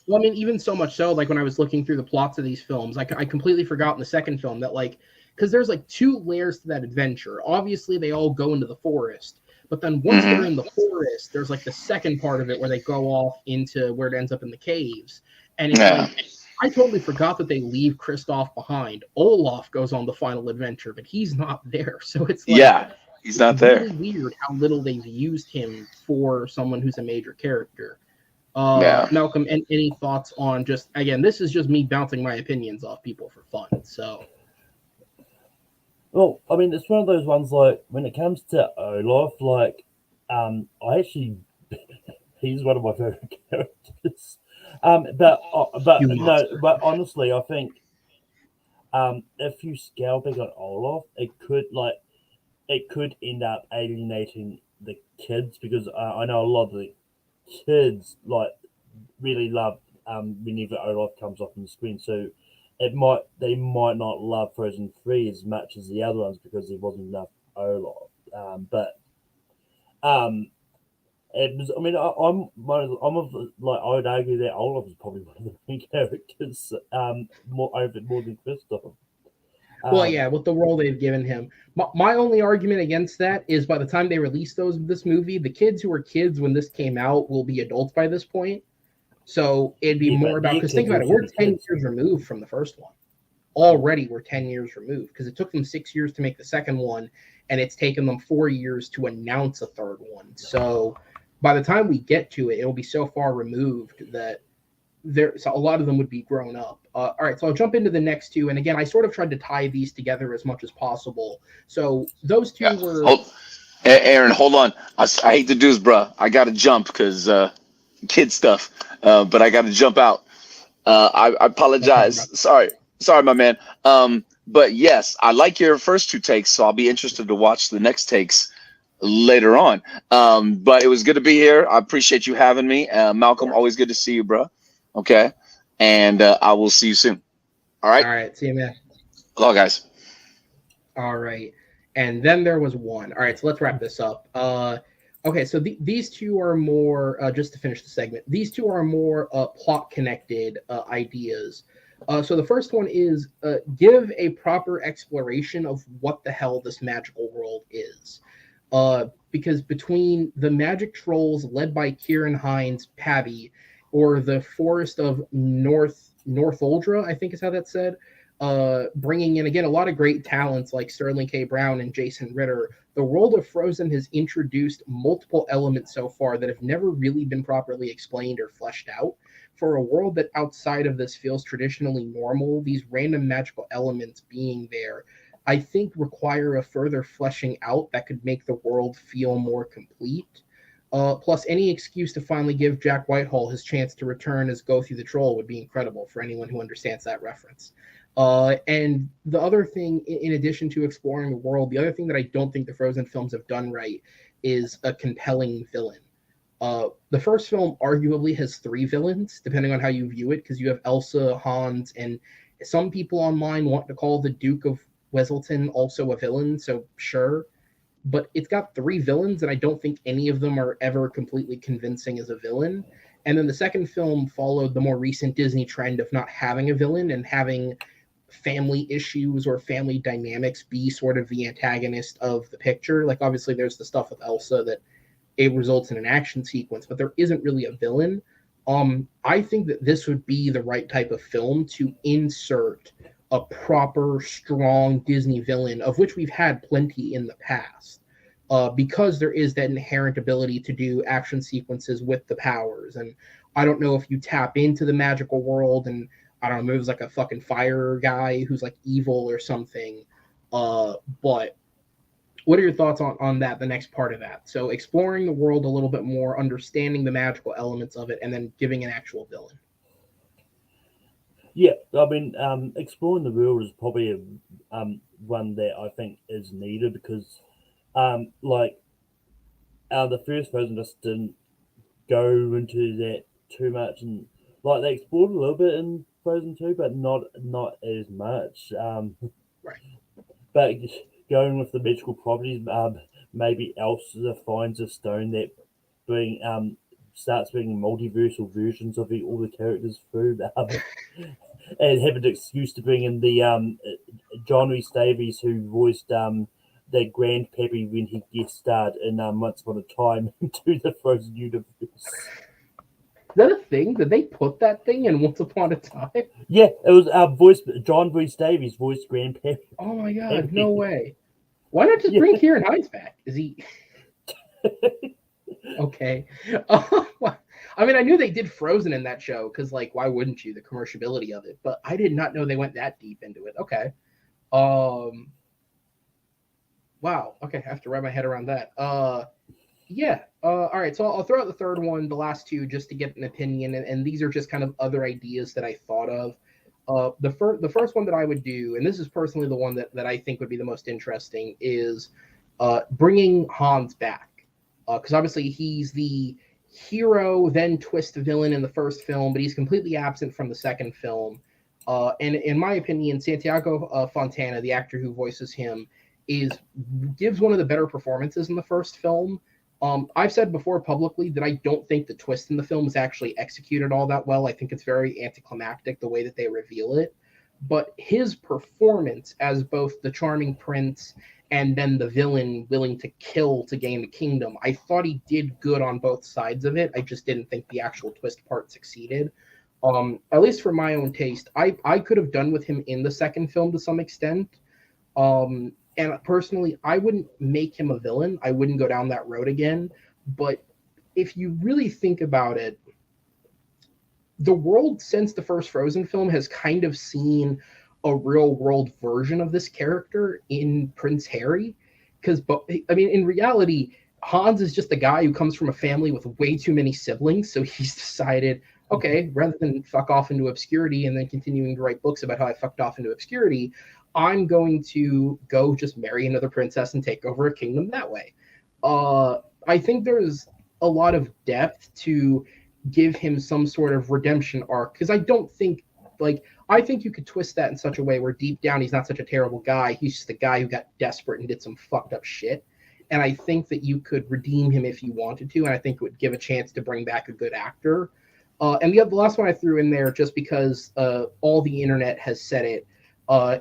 Well, I mean, even so much so, like when I was looking through the plots of these films, I completely forgot in the second film that, like, because there's like two layers to that adventure. Obviously, they all go into the forest, but then once they're Hmm. in the forest, there's like the second part of it where they go off into where it ends up in the caves. And it's Yeah. like, I totally forgot that they leave Kristoff behind. Olaf goes on the final adventure, but he's not there. So it's like, Yeah. He's it's not there. really weird how little they've used him for someone who's a major character. Yeah. Malcolm, any thoughts on just again? This is just me bouncing my opinions off people for fun. So Well, I mean, it's one of those ones like when it comes to Olaf, like, I actually he's one of my favorite characters. But you no, monster. but honestly, I think if you scale back on Olaf, it could end up alienating the kids because I know a lot of the kids like really love whenever Olaf comes up on the screen. So they might not love Frozen 3 as much as the other ones because there wasn't enough Olaf. But um, it was. I mean, I'm of like I would argue that Olaf is probably one of the main characters more than Kristoff. Well, Um, yeah, with the role they've given him. My only argument against that is by the time they release this movie, the kids who were kids when this came out will be adults by this point. So it'd be yeah, more but about their because think kids about it, also we're be 10 kids. years removed from the first one. Already we're 10 years removed because it took them 6 years to make the second one, and it's taken them 4 years to announce a third one. So by the time we get to it, it'll be so far removed that so a lot of them would be grown up. All right, so I'll jump into the next two, and again, I sort of tried to tie these together as much as possible. So those two Yeah. were Hold, Aaron, hold on. I hate to do this, bruh. I got to jump because kid stuff. But I got to jump out. I no problem. apologize. Sorry, my man. But yes, I like your first two takes, so I'll be interested to watch the next takes later on. But it was good to be here. I appreciate you having me, Of Malcolm. course. Always good to see you, bro. Okay, and I will see you soon. All All right, right, see you, man. hello, guys. All right. And then there was one. All right, so let's wrap this up. Okay, so these two are more, just to finish the segment, these two are more plot connected ideas. So the first one is give a proper exploration of what the hell this magical world is. Because between the magic trolls led by Kieran Hines, Pabby, or the forest of Northoldra, I think is how that's said, bringing in again a lot of great talents like Sterling K. Brown and Jason Ritter. The world of Frozen has introduced multiple elements so far that have never really been properly explained or fleshed out. For a world that outside of this feels traditionally normal, these random magical elements being there, I think require a further fleshing out that could make the world feel more complete. Plus, any excuse to finally give Jack Whitehall his chance to return as Go Through the Troll would be incredible for anyone who understands that reference. And the other thing, in addition to exploring the world, the other thing that I don't think the Frozen films have done right is a compelling villain. The first film arguably has three villains, depending on how you view it, because you have Elsa, Hans, and some people online want to call the Duke of Weselton also a villain, so sure. But it's got three villains, and I don't think any of them are ever completely convincing as a villain. And then the second film followed the more recent Disney trend of not having a villain and having family issues or family dynamics be sort of the antagonist of the picture. Like obviously there's the stuff with Elsa that it results in an action sequence, but there isn't really a villain. I think that this would be the right type of film to insert a proper, strong Disney villain, of which we've had plenty in the past, because there is that inherent ability to do action sequences with the powers. And I don't know if you tap into the magical world and I don't know, maybe it was like a fucking fire guy who's like evil or something. But what are your thoughts on that, the next part of that? So exploring the world a little bit more, understanding the magical elements of it, and then giving an actual villain. Yeah, I mean, exploring the world is probably one that I think is needed because, like, the first version just didn't go into that too much, and like they explored a little bit in Frozen Two, but not as much. Right. But going with the magical properties, maybe Elsa finds a stone that bring starts bringing multiversal versions of all the characters through, and have an excuse to bring in the John Rhys Davies who voiced the grandpappy when he guest starred in Once Upon a Time into the Frozen universe. Is that a thing? Did they put that thing in Once Upon a Time? Yeah, it was voiced John Rhys Davies voiced grandpappy. Oh my god, no way. Why not just Yeah. bring Kieran Hines back? Is he okay? I mean, I knew they did Frozen in that show because, like, why wouldn't you? The commerciality of it, but I did not know they went that deep into it. Okay. Wow. Okay, I have to wrap my head around that. Yeah. All right. So I'll throw out the third one, the last two, just to get an opinion, and these are just kind of other ideas that I thought of. The first one that I would do, and this is personally the one that I think would be the most interesting, is bringing Hans back, because obviously he's the hero, then twist villain in the first film, but he's completely absent from the second film. And in my opinion, Santiago Fontana, the actor who voices him, is gives one of the better performances in the first film. I've said before publicly that I don't think the twist in the film is actually executed all that well. I think it's very anticlimactic the way that they reveal it. But his performance as both the charming prince and then the villain willing to kill to gain the kingdom, I thought he did good on both sides of it. I just didn't think the actual twist part succeeded. At least for my own taste, I could have done with him in the second film to some extent. And personally, I wouldn't make him a villain. I wouldn't go down that road again. But if you really think about it, the world since the first Frozen film has kind of seen a real world version of this character in Prince Harry. Because, I mean, in reality, Hans is just a guy who comes from a family with way too many siblings. So he's decided, okay, rather than fuck off into obscurity and then continuing to write books about how I fucked off into obscurity, I'm going to go just marry another princess and take over a kingdom that way. I think there's a lot of depth to give him some sort of redemption arc, because I think you could twist that in such a way where deep down he's not such a terrible guy. He's just a guy who got desperate and did some fucked up shit. And I think that you could redeem him if you wanted to, and I think it would give a chance to bring back a good actor. And the last one I threw in there, just because all the internet has said it,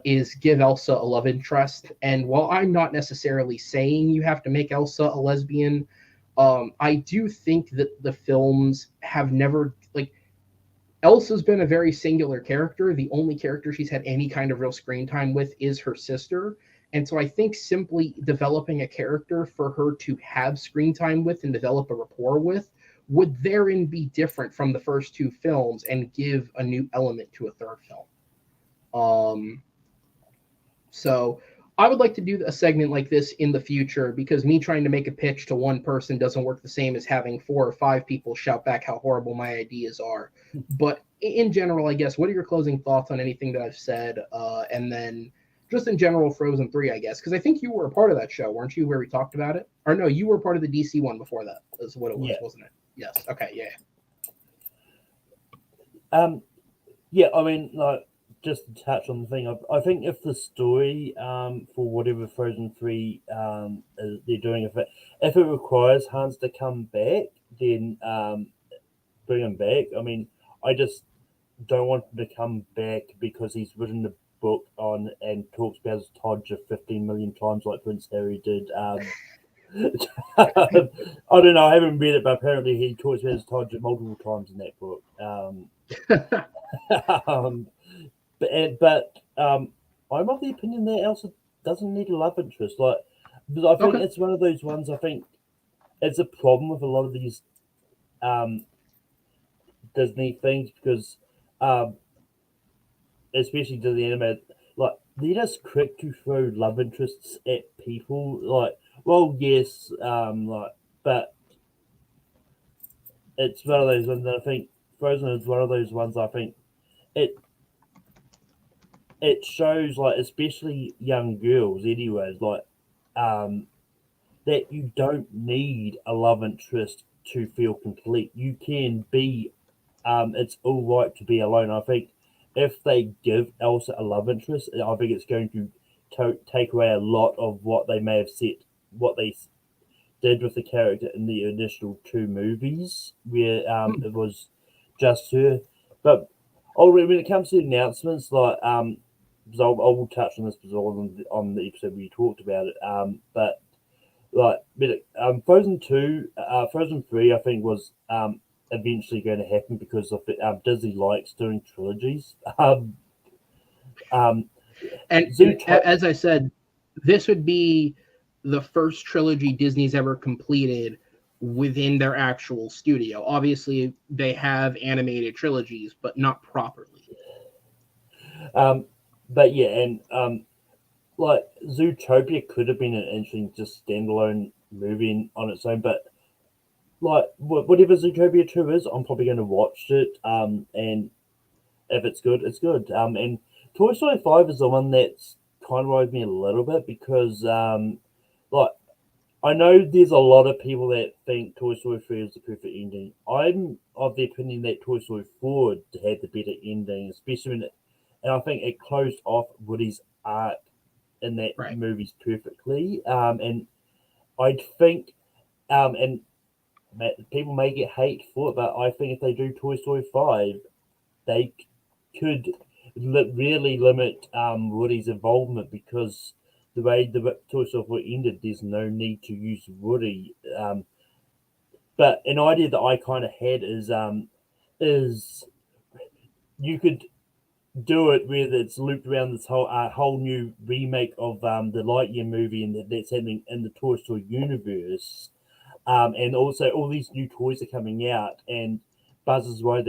is give Elsa a love interest. And while I'm not necessarily saying you have to make Elsa a lesbian, I do think that the films have never, like, Elsa's been a very singular character. The only character she's had any kind of real screen time with is her sister. And so I think simply developing a character for her to have screen time with and develop a rapport with would therein be different from the first two films and give a new element to a third film. So I would like to do a segment like this in the future, because me trying to make a pitch to one person doesn't work the same as having 4 or 5 people shout back how horrible my ideas are. But in general, I guess, what are your closing thoughts on anything that I've said? And then just in general, Frozen 3, I guess, because I think you were a part of that show, weren't you, where we talked about it? Or no, you were part of the DC one before that, is what it was, wasn't it? Yes. Okay, yeah. Yeah, I mean, like, just to touch on the thing, I think if the story for whatever Frozen 3 they're doing, if it requires Hans to come back, then bring him back. I mean, I just don't want him to come back because he's written the book on and talks about his Todger 15 million times like Prince Harry did. I don't know, I haven't read it, but apparently he talks about his Todger multiple times in that book. But I'm of the opinion that Elsa doesn't need a love interest. Like, because I think Okay. it's one of those ones. I think it's a problem with a lot of these um, Disney things because, um, especially Disney anime, like they're just quick to throw love interests at people. Like, well, yes, but it's one of those ones that I think Frozen is one of those ones. I think it it shows like especially young girls, anyways, like um that you don't need a love interest to feel complete. You can be, it's all right to be alone. I think if they give Elsa a love interest, I think it's going to take away a lot of what they may have said, what they did with the character in the initial two movies, where Hmm. it was just her. But when it comes to announcements, like because I will touch on this because on the episode we talked about it. But Frozen 2, Frozen 3, I think was eventually going to happen because of it. Disney likes doing trilogies. Um, And Zootopia, as I said, this would be the first trilogy Disney's ever completed within their actual studio. Obviously, they have animated trilogies, but not properly. um, but yeah, and like Zootopia could have been an interesting just standalone movie on its own, but like whatever Zootopia 2 is, I'm probably going to watch it. And if it's good, it's good. And Toy Story 5 is the one that's kind of worried me a little bit because like I know there's a lot of people that think Toy Story 3 is the perfect ending. I'm of the opinion that Toy Story 4 had the better ending, especially when and I think it closed off Woody's arc in that Right. movies perfectly. And I think, and people may get hate for it, but I think if they do Toy Story 5, they could really limit Woody's involvement because the way the Toy Story 4 ended, there's no need to use Woody. But an idea that I kind of had is you could do it where it's looped around this whole new remake of the Lightyear movie and that's happening in the Toy Story universe. And also all these new toys are coming out, and Buzz is worried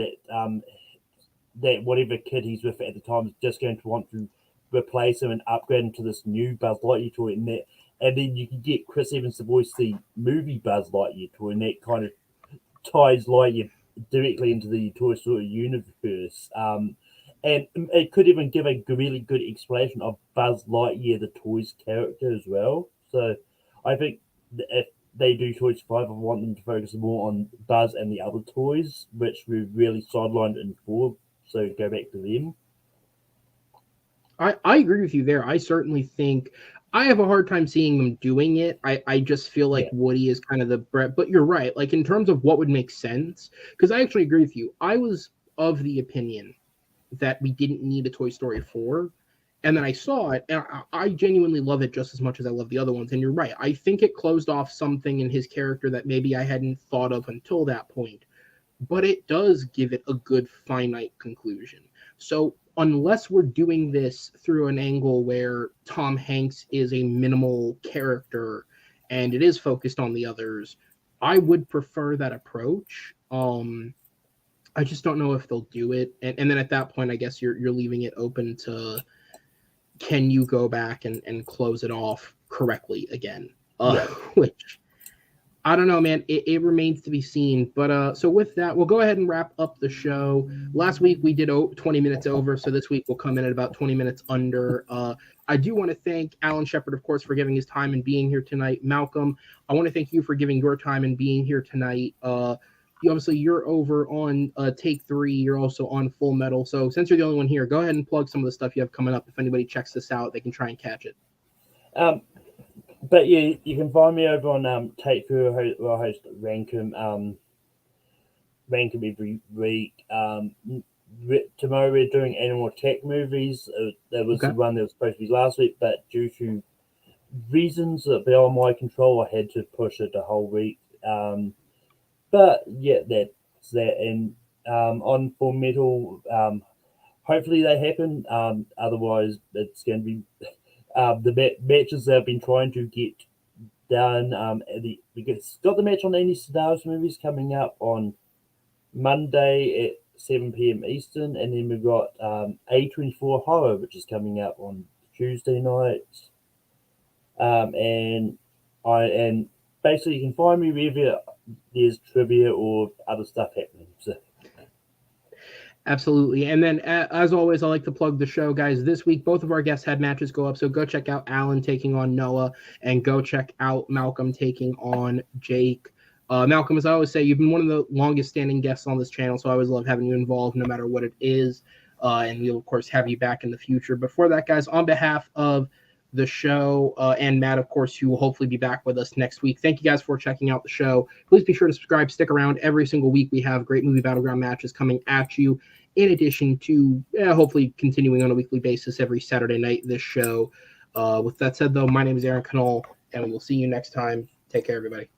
that whatever kid he's with at the time is just going to want to replace him and upgrade him to this new Buzz Lightyear toy, and then you can get Chris Evans to voice the movie Buzz Lightyear toy, and that kind of ties Lightyear directly into the Toy Story universe. And it could even give a really good explanation of Buzz Lightyear, the toy's character as well. So I think if they do Toy Story 5, I want them to focus more on Buzz and the other toys, which we really sidelined in 4. So go back to them. I agree with you there. I certainly think I have a hard time seeing them doing it. I just feel like Yeah, Woody is kind of the bread, but you're right. Like in terms of what would make sense, because I actually agree with you. I was of the opinion that we didn't need a Toy Story 4. And then I saw it, and I genuinely love it just as much as I love the other ones. And you're right. I think it closed off something in his character that maybe I hadn't thought of until that point, but it does give it a good finite conclusion. So unless we're doing this through an angle where Tom Hanks is a minimal character and it is focused on the others, I would prefer that approach. I just don't know if they'll do it. And then at that point, I guess you're leaving it open to can you go back and close it off correctly again? yeah. Which I don't know, man. It remains to be seen. But so with that, we'll go ahead and wrap up the show. Last week we did 20 minutes over, so this week we'll come in at about 20 minutes under. I do want to thank Alan Shepard, of course, for giving his time and being here tonight. Malcolm, I want to thank you for giving your time and being here tonight. You're over on Take Three. You're also on Full Metal. So since you're the only one here, go ahead and plug some of the stuff you have coming up. If anybody checks this out, they can try and catch it. Um, but yeah, you can find me over on Take Two, where I host Rankum every week. Tomorrow we're doing Animal Attack movies. That was Okay. the one that was supposed to be last week, but due to reasons that beyond my control, I had to push it a whole week. But yeah, that's that. And on Full Metal, hopefully they happen. Otherwise, it's going to be the matches they've been trying to get done. We got the match on Andy Sedars movies coming up on Monday at 7 p.m. Eastern, and then we've got A24 Horror, which is coming up on Tuesday night. And basically you can find me wherever there's trivia or other stuff happening. So. Absolutely. And then, as always, I like to plug the show, guys. This week, both of our guests had matches go up. So go check out Alan taking on Noah, and go check out Malcolm taking on Jake. Malcolm, as I always say, you've been one of the longest standing guests on this channel, so I always love having you involved no matter what it is. And we'll, of course, have you back in the future. But for that, guys, on behalf of the show and Matt, of course, who will hopefully be back with us next week. Thank you guys for checking out the show. Please be sure to subscribe, stick around. Every single week we have great movie Battleground matches coming at you, in addition to hopefully continuing on a weekly basis every Saturday night this show. With that said, though, my name is Aaron Knoll, and we will see you next time. Take care, everybody.